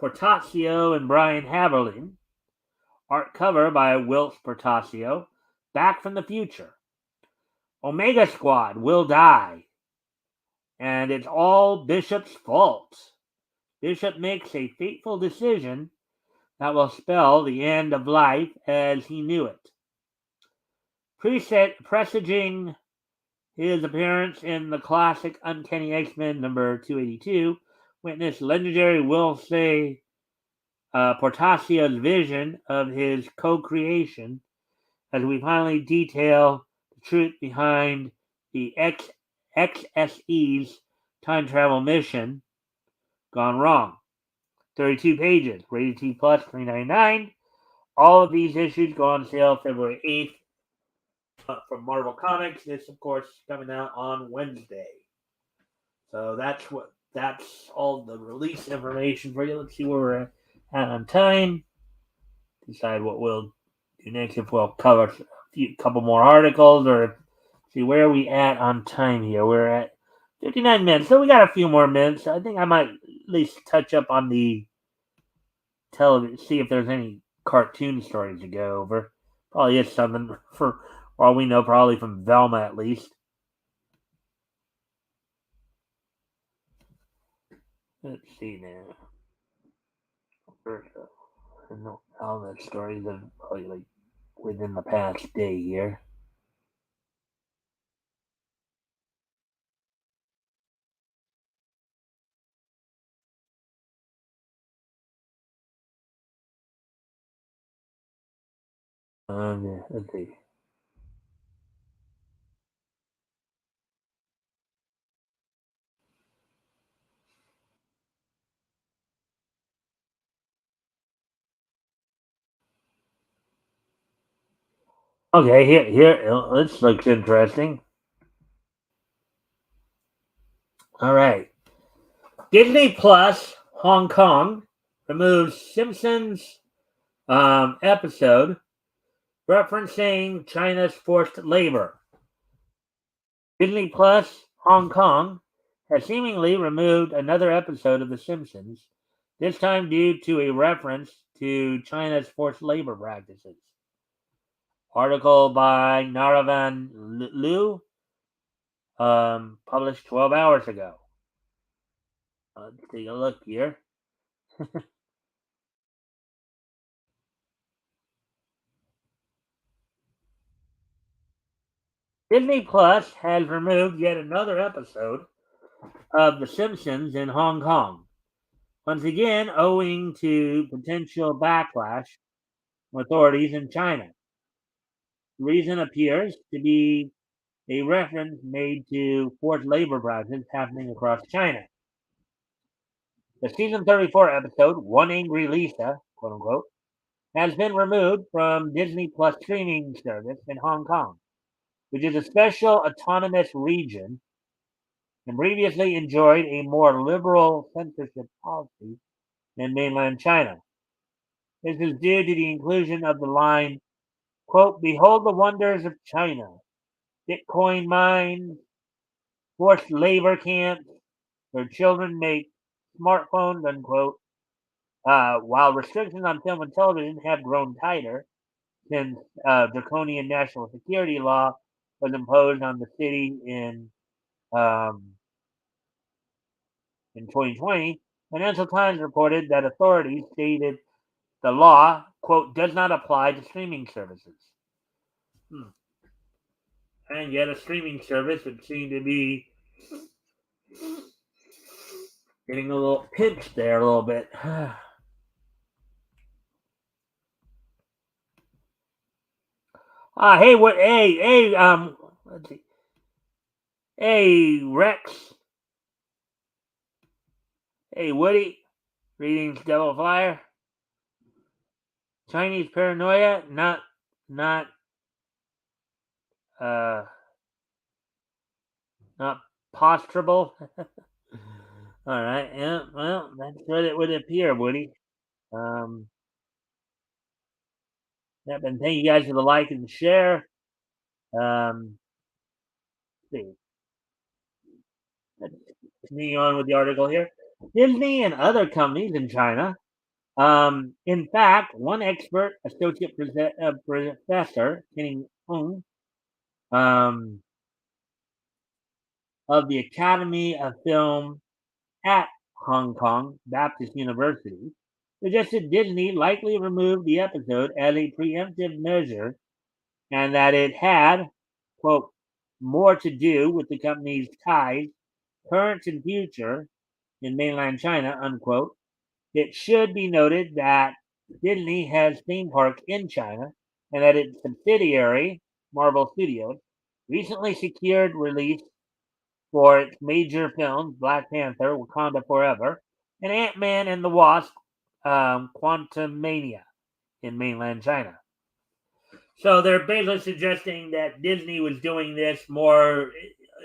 Portacio and Brian Haberlin. Art cover by Whilce Portacio. Back from the future. Omega Squad will die. And it's all Bishop's fault. Bishop makes a fateful decision that will spell the end of life as he knew it. Presaging his appearance in the classic Uncanny X-Men number 282, witness legendary Whilce Portacio's vision of his co-creation as we finally detail the truth behind the XSE's time travel mission gone wrong. 32 pages, rated T plus, $3.99. All of these issues go on sale February 8th from Marvel Comics. This, of course, coming out on Wednesday. So that's all the release information for you. Let's see where we're at on time. Decide what we'll do next, if we'll cover a couple more articles, or see where are we at on time here. We're at 59 minutes, so we got a few more minutes. I think I might at least touch up on the television, see if there's any cartoon stories to go over. Probably is something, for all we know, probably from Velma at least. Let's see now. I know all the stories are probably like within the past day here. Let's see. Okay, here. This looks interesting. All right. Disney Plus Hong Kong removes Simpsons episode referencing China's forced labor. Disney Plus Hong Kong has seemingly removed another episode of The Simpsons, this time due to a reference to China's forced labor practices. Article by Naravan Liu, published 12 hours ago. Let's take a look here. Disney Plus has removed yet another episode of The Simpsons in Hong Kong. Once again, owing to potential backlash authorities in China. The reason appears to be a reference made to forced labor practices happening across China. The season 34 episode, One Angry Lisa, quote unquote, has been removed from Disney Plus streaming service in Hong Kong, which is a special autonomous region and previously enjoyed a more liberal censorship policy than mainland China. This is due to the inclusion of the line, quote, "Behold the wonders of China, Bitcoin mines, forced labor camps, where children make smartphones," unquote. While restrictions on film and television have grown tighter since draconian national security law was imposed on the city um, in 2020, Financial Times reported that authorities stated the law, quote, "does not apply to streaming services." And yet a streaming service would seem to be getting a little pinched there a little bit. Hey, what? Hey, let's see. Hey, Rex. Hey, Woody. Greetings, Devil Flyer. Chinese paranoia, not, uh, not postrable. All right, yeah, well, that's what it would appear, Woody. Yep, and thank you guys for the like and share. See, let's continue on with the article here. Disney and other companies in China. In fact, one expert, associate professor, Kenny Hung, of the Academy of Film at Hong Kong Baptist University, suggested Disney likely removed the episode as a preemptive measure and that it had, quote, more to do with the company's ties, current and future, in mainland China, unquote. It should be noted that Disney has theme parks in China and that its subsidiary, Marvel Studios, recently secured release for its major films Black Panther, Wakanda Forever, and Ant-Man and the Wasp, Quantumania in mainland China. So they're basically suggesting that Disney was doing this more.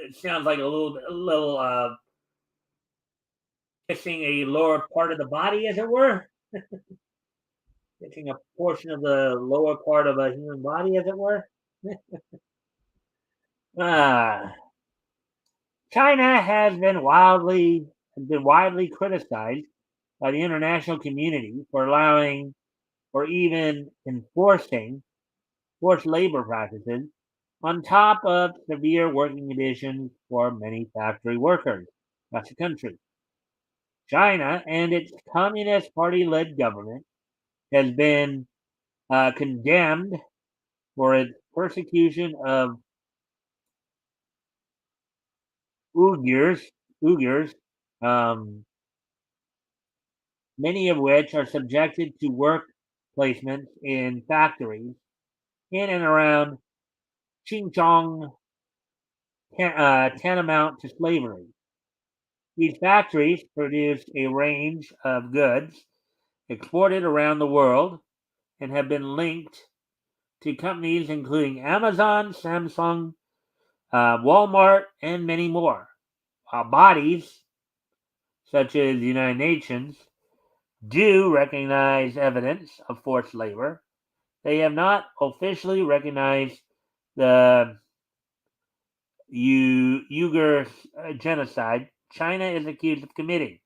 It sounds like a little kissing a lower part of the body, as it were, kissing a portion of the lower part of a human body, as it were. uh, China has been widely criticized by the international community for allowing or even enforcing forced labor practices on top of severe working conditions for many factory workers across the country. China and its Communist Party-led government has been condemned for its persecution of Uyghurs, um, many of which are subjected to work placements in factories in and around Xinjiang, tantamount to slavery. These factories produce a range of goods exported around the world and have been linked to companies including Amazon, Samsung, Walmart, and many more. While bodies, such as the United Nations, do recognize evidence of forced labor, they have not officially recognized the Uyghur genocide China is accused of committing,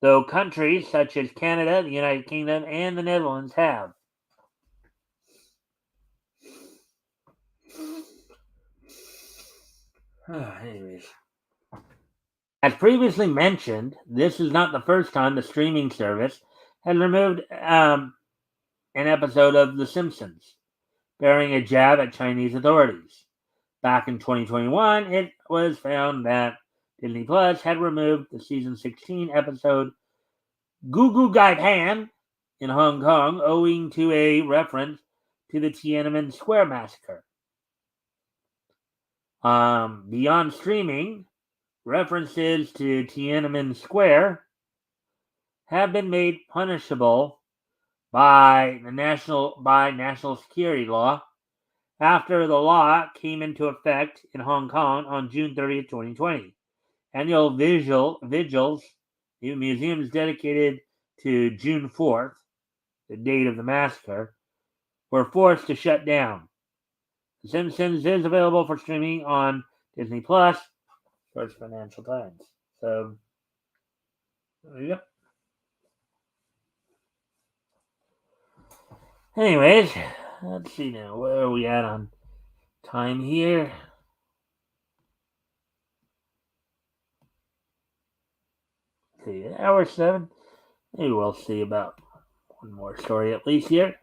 though countries such as Canada, the United Kingdom, and the Netherlands have. Anyways. As previously mentioned, this is not the first time the streaming service has removed an episode of The Simpsons, bearing a jab at Chinese authorities. Back in 2021, it was found that Disney Plus had removed the season 16 episode Goo Goo Gai Pan in Hong Kong owing to a reference to the Tiananmen Square massacre. Beyond streaming, references to Tiananmen Square have been made punishable by national security law after the law came into effect in Hong Kong on June 30th, 2020. Annual vigils, museums dedicated to June 4th, the date of the massacre, were forced to shut down. The Simpsons is available for streaming on Disney Plus, First Financial Times. So, there you go. Anyways, let's see now. Where are we at on time here? Let's see, hour 7. Maybe we'll see about one more story at least here.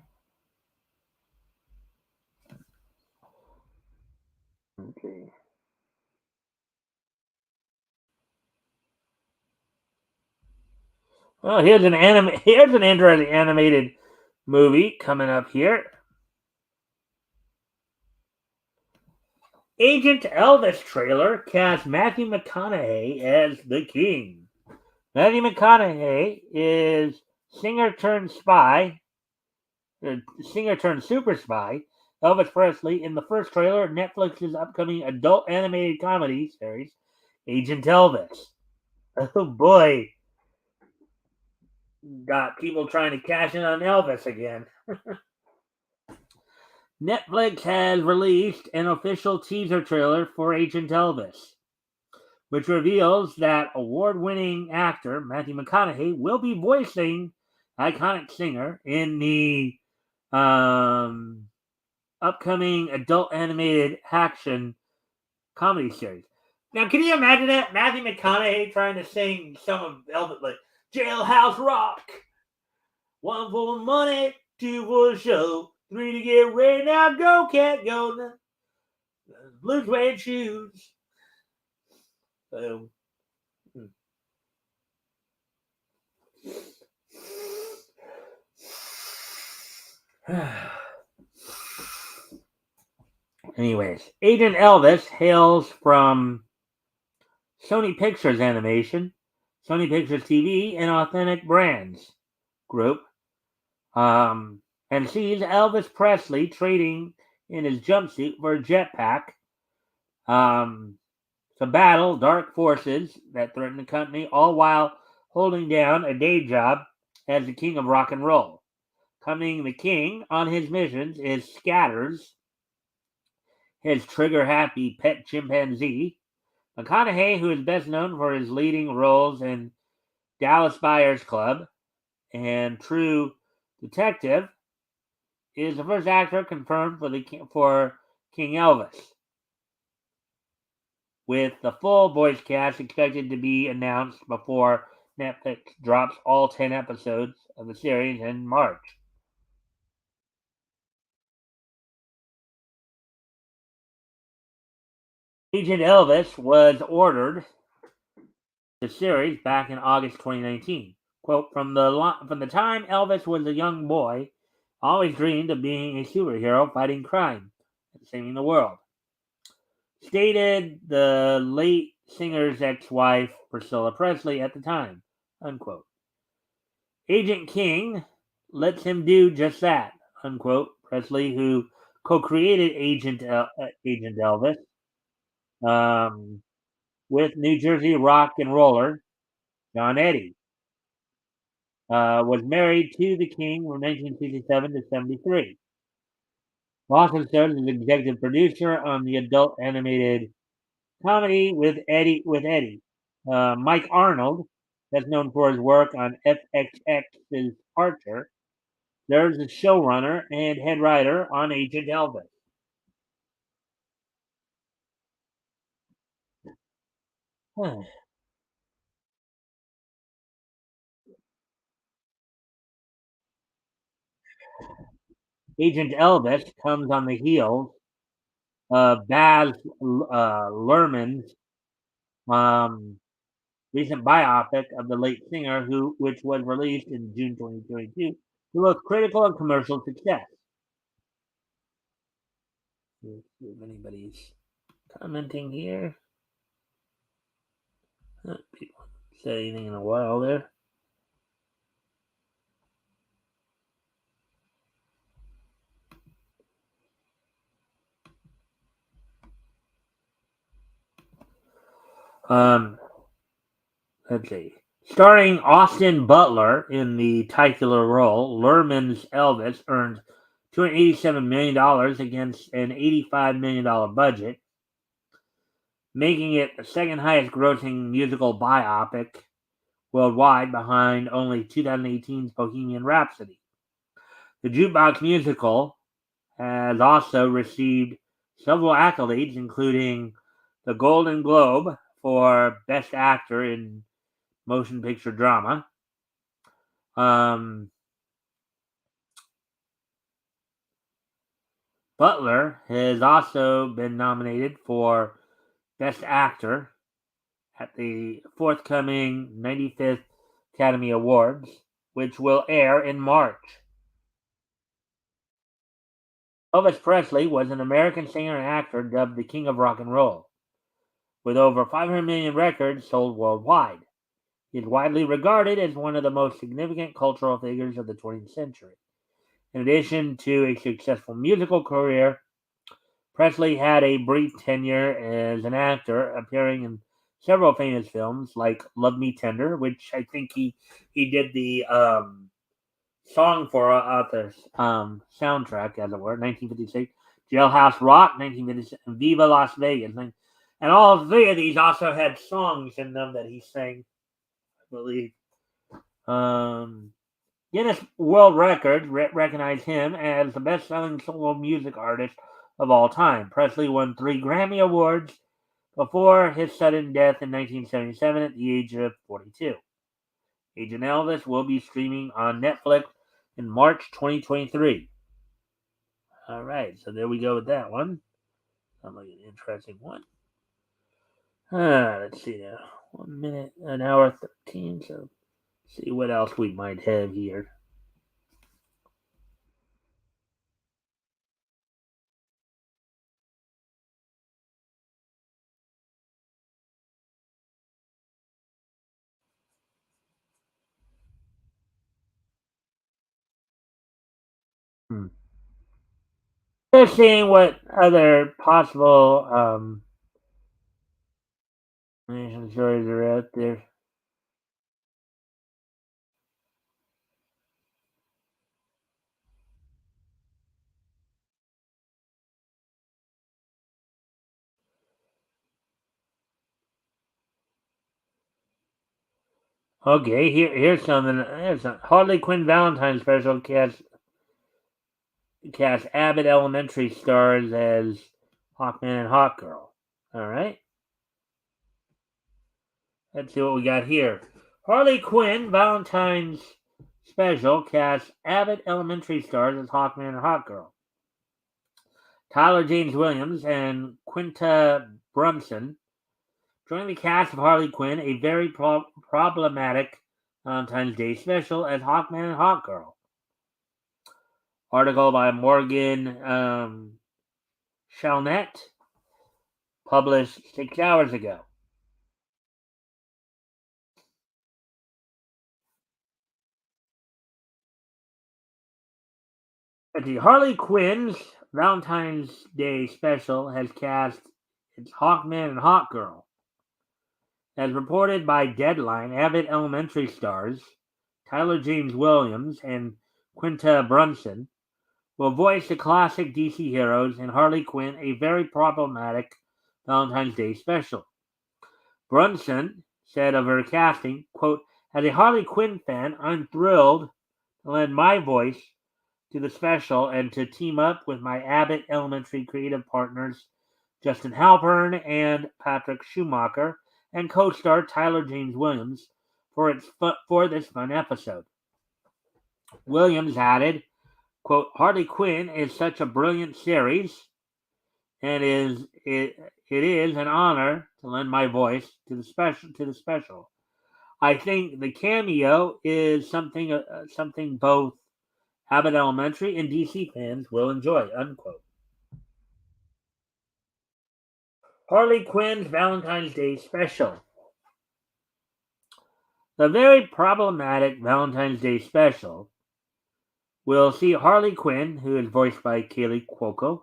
Okay. Well, here's an interesting animated movie coming up here. Agent Elvis trailer casts Matthew McConaughey as the king. Matthew McConaughey is singer turned spy, singer turned super spy, Elvis Presley in the first trailer of Netflix's upcoming adult animated comedy series, Agent Elvis. Oh boy, got people trying to cash in on Elvis again. Netflix has released an official teaser trailer for Agent Elvis, which reveals that award-winning actor Matthew McConaughey will be voicing iconic singer in the upcoming adult animated action comedy series. Now, can you imagine that? Matthew McConaughey trying to sing some of Elvis, like Jailhouse Rock. One for the money, two for the show, three to get ready. Now go, cat, go. Blue suede shoes. So, anyways, Agent Elvis hails from Sony Pictures Animation, Sony Pictures TV, and Authentic Brands Group, and sees Elvis Presley trading in his jumpsuit for a jetpack to battle dark forces that threaten the company, all while holding down a day job as the king of rock and roll. Accompanying the king on his missions is Scatters, his trigger-happy pet chimpanzee. McConaughey, who is best known for his leading roles in Dallas Buyers Club and True Detective, is the first actor confirmed for King Elvis, with the full voice cast expected to be announced before Netflix drops all 10 episodes of the series in March. Agent Elvis was ordered the series back in August 2019. Quote, from the time Elvis was a young boy, I always dreamed of being a superhero fighting crime and saving the world, stated the late singer's ex-wife Priscilla Presley at the time, unquote. Agent King lets him do just that, unquote. Presley, who co-created Agent Elvis um, with New Jersey rock and roller John Eddy, was married to the King from 1967 to 73. Also served as executive producer on the adult animated comedy with Eddie. Mike Arnold, that's known for his work on FXX's Archer, serves as showrunner and head writer on Agent Elvis. Agent Elvis comes on the heels of Baz Luhrmann's um, recent biopic of the late singer, which was released in June 2022, to both critical and commercial success. Let's see if anybody's commenting here. People say anything in a while there. Um, let's see. Starring Austin Butler in the titular role, Luhrmann's Elvis earned $287 million against an $85 million budget, making it the second highest grossing musical biopic worldwide behind only 2018's Bohemian Rhapsody. The jukebox musical has also received several accolades, including the Golden Globe for Best Actor in Motion Picture Drama. Butler has also been nominated for Best Actor at the forthcoming 95th Academy Awards, which will air in March. Elvis Presley was an American singer and actor dubbed the King of Rock and Roll, with over 500 million records sold worldwide. He is widely regarded as one of the most significant cultural figures of the 20th century. In addition to a successful musical career, Presley had a brief tenure as an actor, appearing in several famous films like Love Me Tender, which I think he did the song for the soundtrack, as it were, 1956, Jailhouse Rock, 1956, and Viva Las Vegas. And all three of these also had songs in them that he sang, I believe. Guinness World Records recognize him as the best-selling solo music artist of all time. Presley won 3 Grammy Awards before his sudden death in 1977 at the age of 42. Agent Elvis will be streaming on Netflix in March 2023. All right, so there we go with that one. Sounds like an interesting one. Let's see now. 1 minute, an hour 13. So, see what else we might have here. Just seeing what other possible nation stories are out there. Okay, here's something. Here's a Harley Quinn Valentine special cast Abbott Elementary stars as Hawkman and Hawkgirl. All right, let's see what we got here. Harley Quinn Valentine's special cast Abbott Elementary stars as Hawkman and Hawkgirl. Tyler James Williams and Quinta Brunson join the cast of Harley Quinn, a very problematic Valentine's Day special as Hawkman and Hawkgirl. Article by Morgan Chalnett, published 6 hours ago. The Harley Quinn's Valentine's Day special has cast its Hawkman and Hawkgirl. As reported by Deadline, Abbott Elementary stars Tyler James Williams and Quinta Brunson will voice the classic DC heroes in Harley Quinn, a very problematic Valentine's Day special. Brunson said of her casting, quote, "As a Harley Quinn fan, I'm thrilled to lend my voice to the special and to team up with my Abbott Elementary creative partners, Justin Halpern and Patrick Schumacher, and co-star Tyler James Williams for this fun episode." Williams added, quote, "Harley Quinn is such a brilliant series, and it is an honor to lend my voice to the special. I think the cameo is something both Abbott Elementary and DC fans will enjoy, unquote. Harley Quinn's Valentine's Day special. The very problematic Valentine's Day special will see Harley Quinn, who is voiced by Kaylee Cuoco,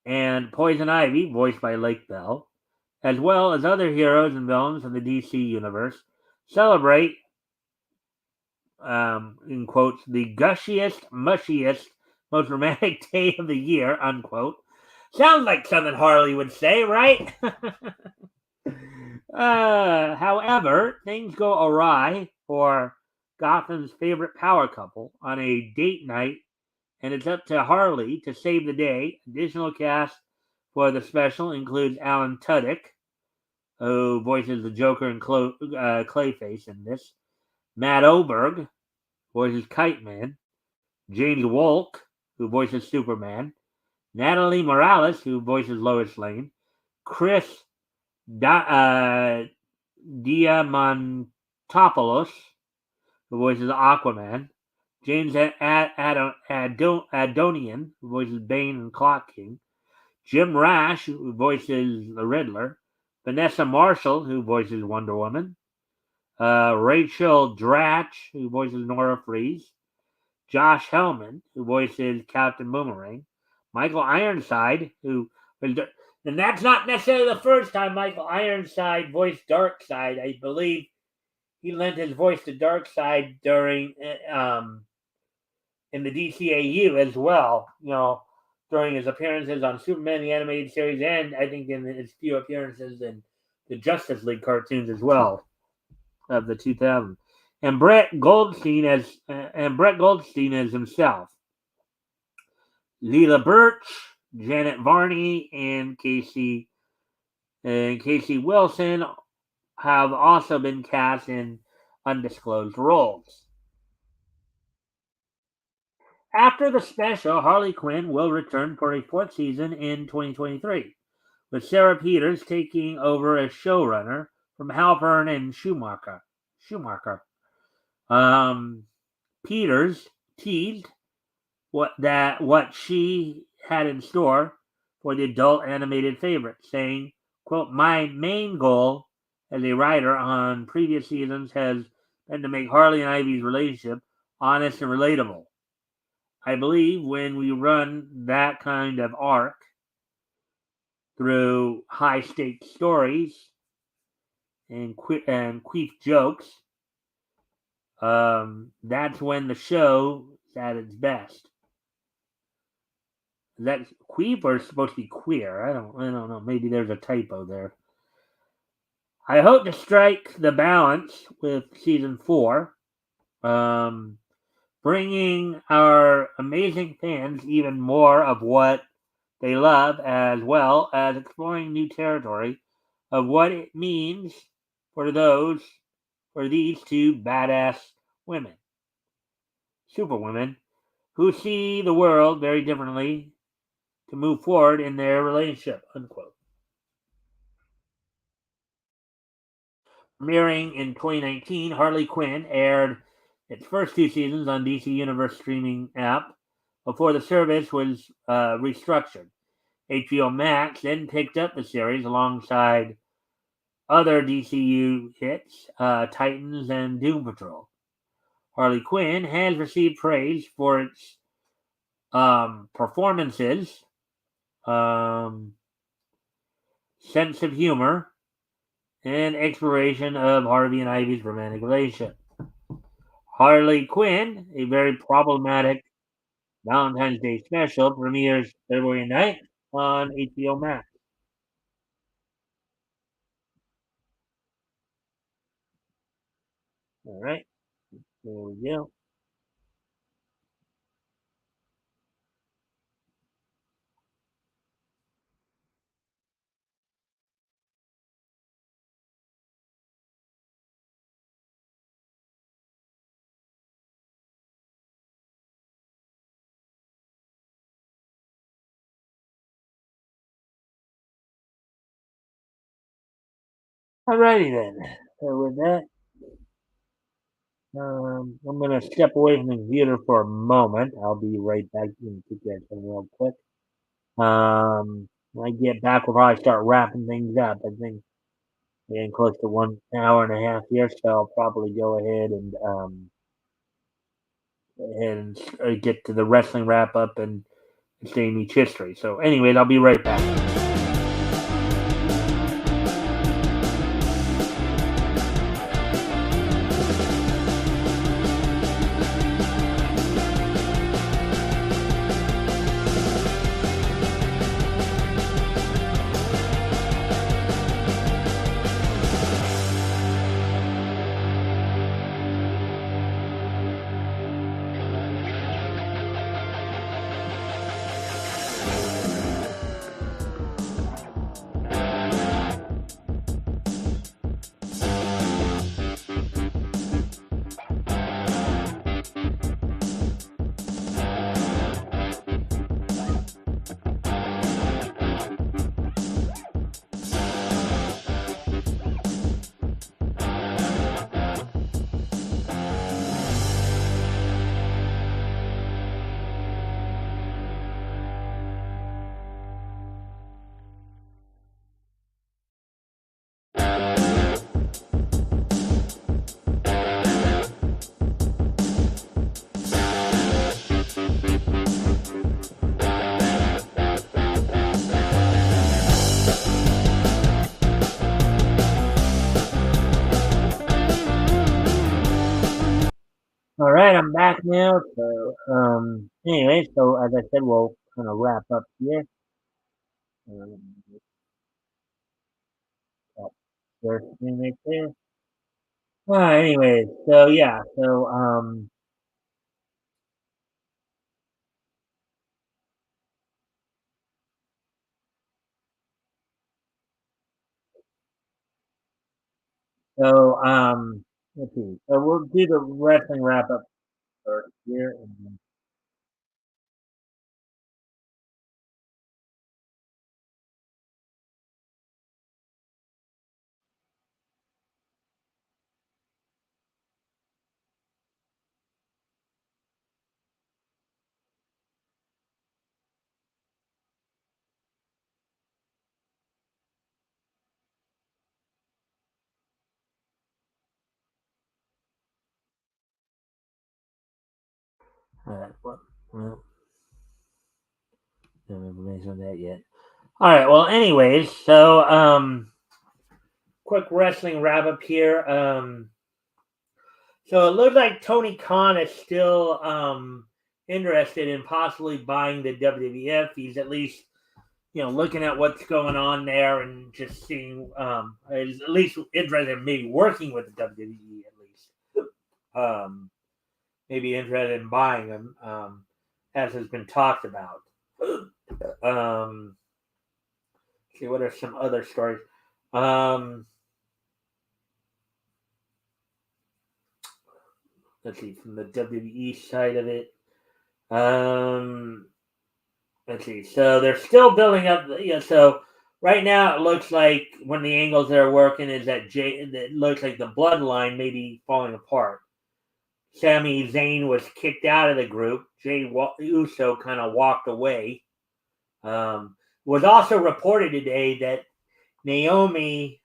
and Poison Ivy, voiced by Lake Bell, as well as other heroes and villains of the DC universe, celebrate, in quotes, the gushiest, mushiest, most romantic day of the year, unquote. Sounds like something Harley would say, right? However, things go awry for Gotham's favorite power couple on a date night, and it's up to Harley to save the day. Additional cast for the special includes Alan Tudyk, who voices the Joker and Clayface in this, Matt Oberg voices Kite Man, James Wolk, who voices Superman, Natalie Morales, who voices Lois Lane, Chris Diamantopoulos, who voices Aquaman, James Adonian, who voices Bane and Clock King, Jim Rash, who voices the Riddler, Vanessa Marshall, who voices Wonder Woman, Rachel Dratch, who voices Nora Freeze, Josh Hellman, who voices Captain Boomerang, Michael Ironside, and that's not necessarily the first time Michael Ironside voiced Darkseid. I believe he lent his voice to Darkseid during in the DCAU as well. During his appearances on Superman the Animated Series, and I think in his few appearances in the Justice League cartoons as well of the 2000s. And Brett Goldstein as himself. Leela Birch, Janet Varney, and Casey Wilson have also been cast in undisclosed roles. After the special, Harley Quinn will return for a fourth season in 2023, with Sarah Peters taking over as showrunner from Halpern and Schumacher. Peters teased what she had in store for the adult animated favorite, saying, quote, "My main goal as a writer on previous seasons has been to make Harley and Ivy's relationship honest and relatable. I believe when we run that kind of arc through high stakes stories and queef jokes, that's when the show is at its best." Is that queef or supposed to be queer? I don't know. Maybe there's a typo there. I hope to strike the balance with season 4, bringing our amazing fans even more of what they love, as well as exploring new territory of what it means for these two badass women, superwomen, who see the world very differently to move forward in their relationship, unquote. Premiering in 2019, Harley Quinn aired its first 2 seasons on DC Universe streaming app before the service was restructured. HBO Max then picked up the series alongside other DCU hits, Titans and Doom Patrol. Harley Quinn has received praise for its performances, sense of humor, and exploration of Harvey and Ivy's romantic relationship. Harley Quinn, a very problematic Valentine's Day special, premieres February 9th on HBO Max. All right, there we go. Alrighty then. So with that, I'm gonna step away from the computer for a moment. I'll be right back. Let me keep that real quick. When I get back, we'll probably start wrapping things up. I think we're getting close to 1 hour and a half here, so I'll probably go ahead and get to the wrestling wrap up and stay in each history. So, anyways, I'll be right back. All right, I'm back now. So, anyway, so as I said, we'll kind of wrap up here. Um, that first thing right there. Anyways, so yeah, let's see. So we'll do the wrestling wrap up first here, and then, well, no information on that yet. All right. Well, anyways, so quick wrestling wrap up here. So it looks like Tony Khan is still interested in possibly buying the WWF. He's at least looking at what's going on there and just seeing is at least interested in maybe working with the WWE at least. Maybe interested in buying them, as has been talked about. See what are some other stories. Let's see from the WWE side of it. Let's see. So they're still building up. So right now it looks like one of the angles they're working is that it looks like the bloodline may be falling apart. Sami Zayn was kicked out of the group. Jay Uso kind of walked away. Was also reported today that Naomi,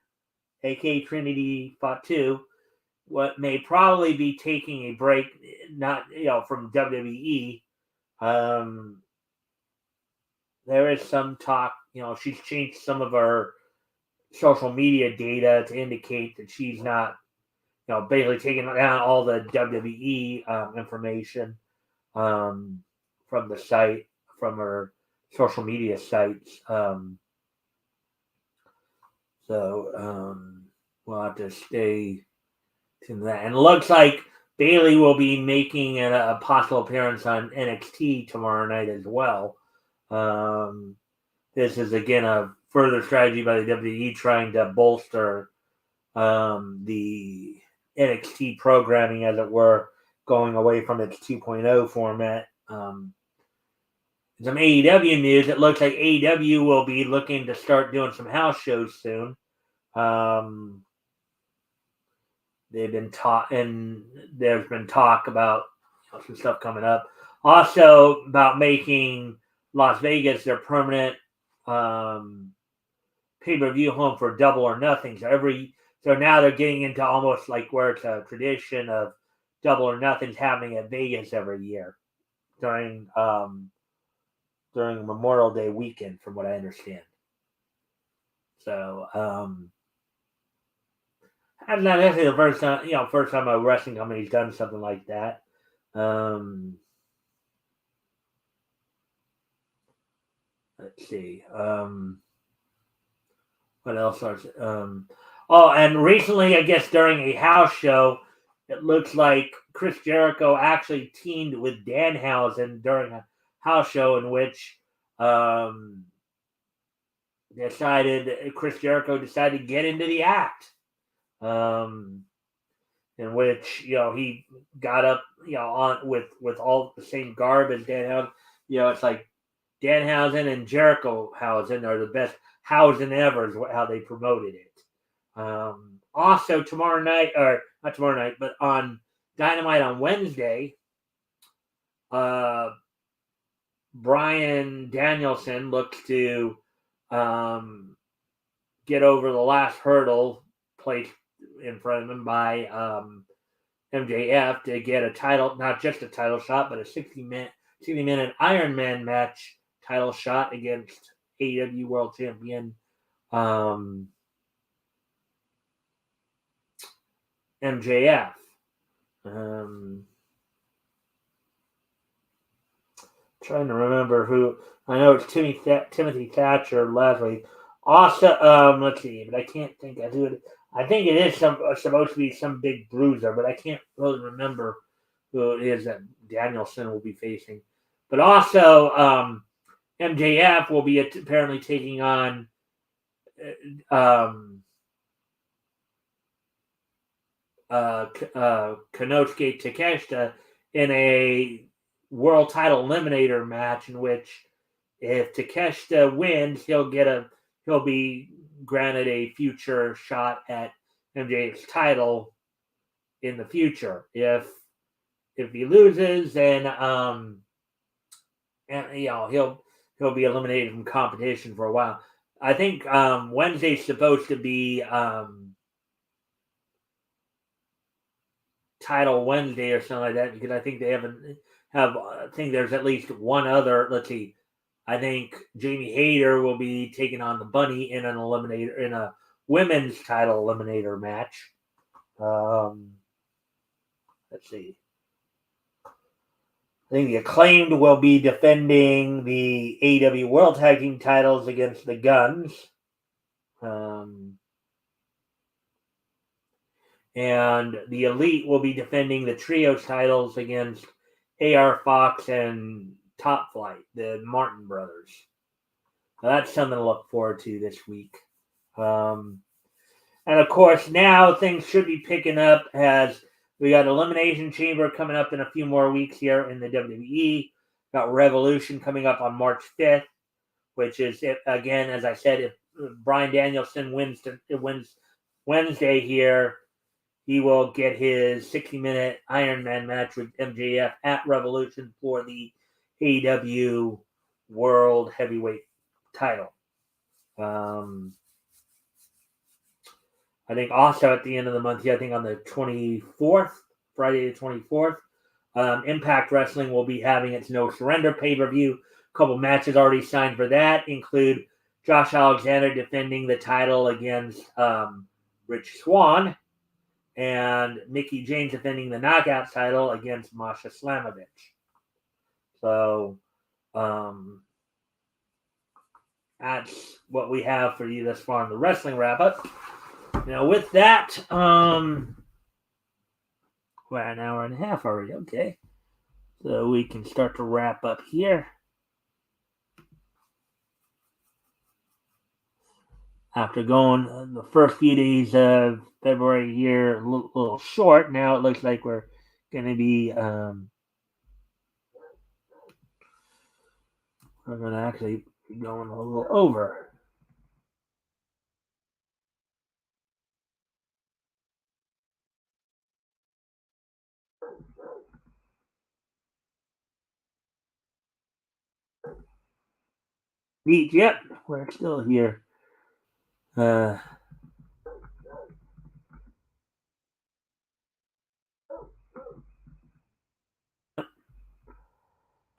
aka Trinity Fatu, what may probably be taking a break, not from WWE. There is some talk. She's changed some of her social media data to indicate that she's not, basically taking down all the WWE information from the site, from her social media sites. We'll have to stay tuned to that. And it looks like Bailey will be making a possible appearance on NXT tomorrow night as well. This is again a further strategy by the WWE trying to bolster the NXT programming, as it were, going away from its 2.0 format. Some AEW news. It looks like AEW will be looking to start doing some house shows soon. they've been taught, and there's been talk about some stuff coming up. Also about making Las Vegas their permanent pay-per-view home for Double or Nothing. So now they're getting into almost like where it's a tradition of Double or Nothing's happening at Vegas every year during Memorial Day weekend, from what I understand. So that's not necessarily the first time a wrestling company's done something like that. Let's see. What else? And recently, I guess during a house show, it looks like Chris Jericho actually teamed with Danhausen during a house show in which Chris Jericho decided to get into the act. In which he got up on with all the same garb as Danhausen. It's like Danhausen and Jericho Hausen are the best Hausen ever is how they promoted it. Also tomorrow night, or not tomorrow night, but on Dynamite on Wednesday, Bryan Danielson looks to get over the last hurdle placed in front of him by MJF to get a title, not just a title shot, but a 60-minute Iron Man match title shot against AEW World Champion MJF. Trying to remember who. I know it's Timothy Thatcher, Leslie. Also, let's see, but I can't think of who it. I think it is supposed to be some big bruiser, but I can't really remember who it is that Danielson will be facing. But also, MJF will be apparently taking on Konosuke Takeshita in a world title eliminator match in which if Takeshita wins, he'll be granted a future shot at MJF's title in the future. If he loses, then he'll be eliminated from competition for a while. I think Wednesday's supposed to be Title Wednesday or something like that, because I think they I think there's at least one other. Let's see. I think Jamie Hayter will be taking on the Bunny in a women's title eliminator match. Let's see. I think the Acclaimed will be defending the AEW World Tag Team titles against the Guns. And the Elite will be defending the Trios titles against AR Fox and Top Flight, the Martin brothers. Now that's something to look forward to this week. And of course, now things should be picking up as we got Elimination Chamber coming up in a few more weeks here in the WWE. Got Revolution coming up on March 5th, which is, again, as I said, if Bryan Danielson wins Wednesday here, he will get his 60-minute Iron Man match with MJF at Revolution for the AEW World Heavyweight title. I think also at the end of the month, I think on the 24th, Friday the 24th, Impact Wrestling will be having its No Surrender pay-per-view. A couple matches already signed for that include Josh Alexander defending the title against Rich Swann, and Mickey James defending the Knockout title against Masha Slamovich. So that's what we have for you thus far in the wrestling wrap-up. Now, with that, we're at an hour and a half already. Okay. So we can start to wrap up here. After going the first few days of February here a little short, now it looks like we're going to be we're going to actually be going a little over. Beach. Yep, we're still here. Uh, all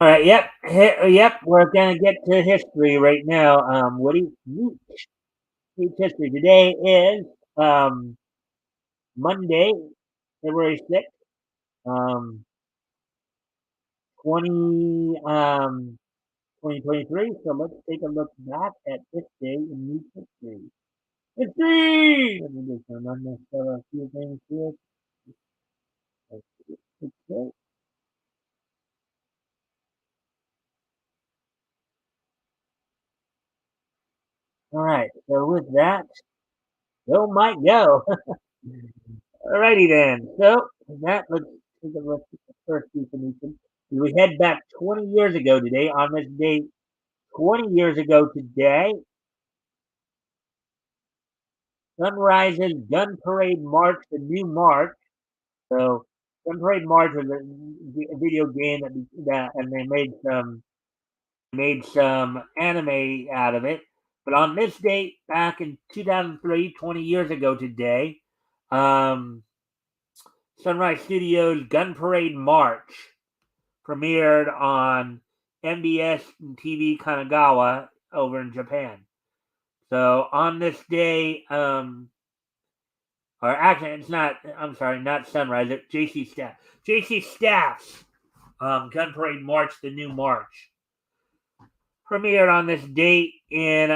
right. Yep. Yep. We're gonna get to history right now. What do you teach history? Today is Monday, February 6th, um, 20 2023. So let's take a look back at this day in news history. History. Let me just run this a few things here. Okay. All right. So with that, go Mike, go. Alrighty then. So with that, let's take a look at the first piece of news. We head back 20 years ago today. On this date, 20 years ago today, Sunrise's Gun Parade March, the new March. So Gun Parade March was a video game that and they made some anime out of it. But on this date, back in 2003, 20 years ago today, um, Sunrise Studios' Gun Parade March premiered on MBS TV Kanagawa over in Japan. So on this day, or actually, it's not. I'm sorry, not Sunrise. It's JC Staff. JC Staff's Gun Parade March, the new March, premiered on this date in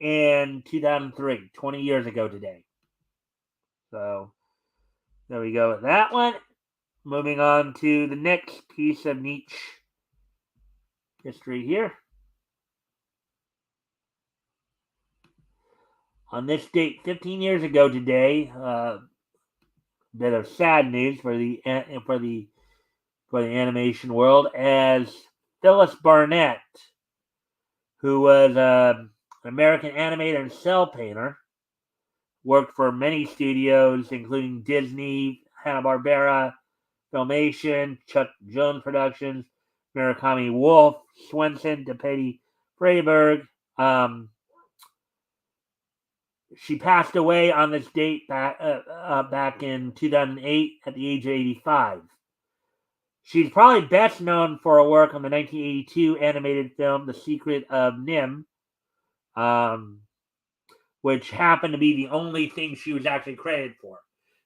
2003, 20 years ago today. So there we go with that one. Moving on to the next piece of niche history here. On this date, 15 years ago today, bit of sad news for the animation world, as Phyllis Barnett, who was an American animator and cell painter, worked for many studios, including Disney, Hanna-Barbera, Filmation, Chuck Jones Productions, Murakami Wolf, Swenson, DePatie Freyberg. She passed away on this date back in 2008 at the age of 85. She's probably best known for her work on the 1982 animated film The Secret of Nim, um, which happened to be the only thing she was actually credited for.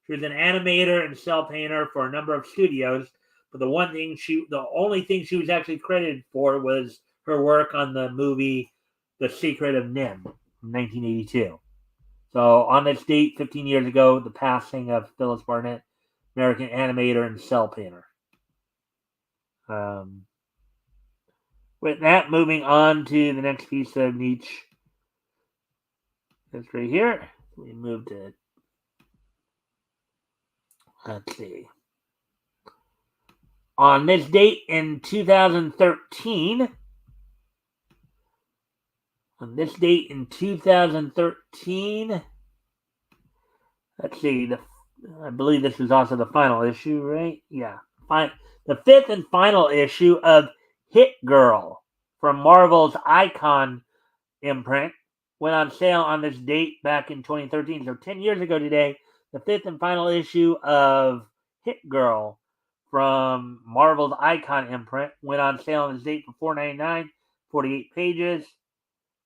She was an animator and cell painter for a number of studios, but the only thing she was actually credited for was her work on the movie The Secret of Nim from 1982. So on this date, 15 years ago, the passing of Phyllis Barnett, American animator and cell painter. Um, with that, moving on to the next piece of niche history here. We move to, let's see. On this date in 2013, let's see, I believe this is also the final issue, right? Yeah. The fifth and final issue of Hit Girl from Marvel's Icon imprint went on sale on this date back in 2013. So 10 years ago today, the fifth and final issue of Hit Girl from Marvel's Icon imprint went on sale on this date for $4.99, 48 pages.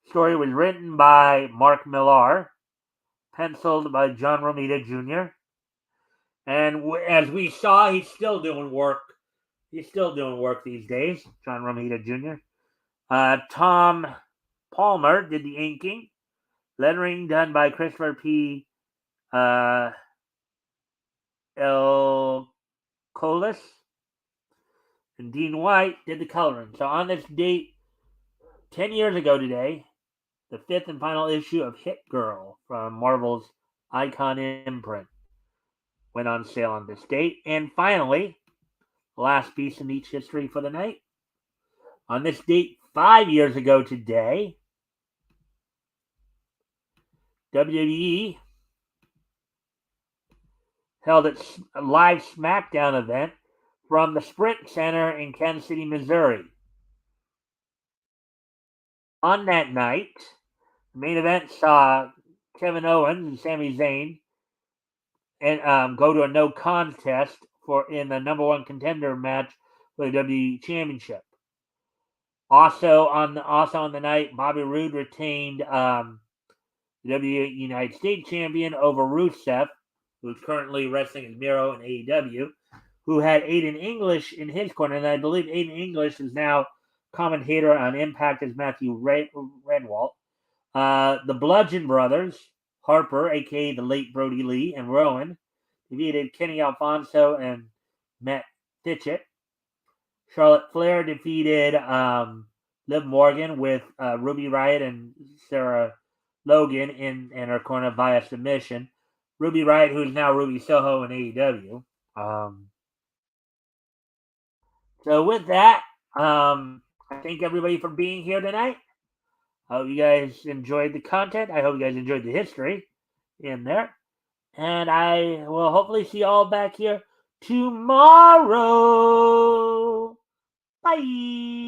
Story was written by Mark Millar, penciled by John Romita Jr. And as we saw, he's still doing work. He's still doing work these days, John Romita Jr. Tom Palmer did the inking. Lettering done by Christopher P. L. Colas. And Dean White did the coloring. So on this date, 10 years ago today, the fifth and final issue of Hit Girl from Marvel's Icon imprint went on sale on this date. And finally, last piece of niche history for the night. On this date, 5 years ago today, WWE held its live SmackDown event from the Sprint Center in Kansas City, Missouri. On that night, the main event saw Kevin Owens and Sami Zayn and go to a no contest in the number one contender match for the WWE Championship. Also on the night, Bobby Roode retained the WWE United States Champion over Rusev, who's currently wrestling as Miro in AEW, who had Aiden English in his corner, and I believe Aiden English is now commentator on Impact as Matthew Redwalt. The Bludgeon Brothers, Harper, aka the late Brody Lee, and Rowan, defeated Kenny Alfonso and Matt Fitchett. Charlotte Flair defeated Liv Morgan with Ruby Riott and Sarah Logan in her corner via submission. Ruby Riott, who is now Ruby Soho in AEW. So with that, I thank everybody for being here tonight. I hope you guys enjoyed the content. I hope you guys enjoyed the history in there. And I will hopefully see you all back here tomorrow. Bye.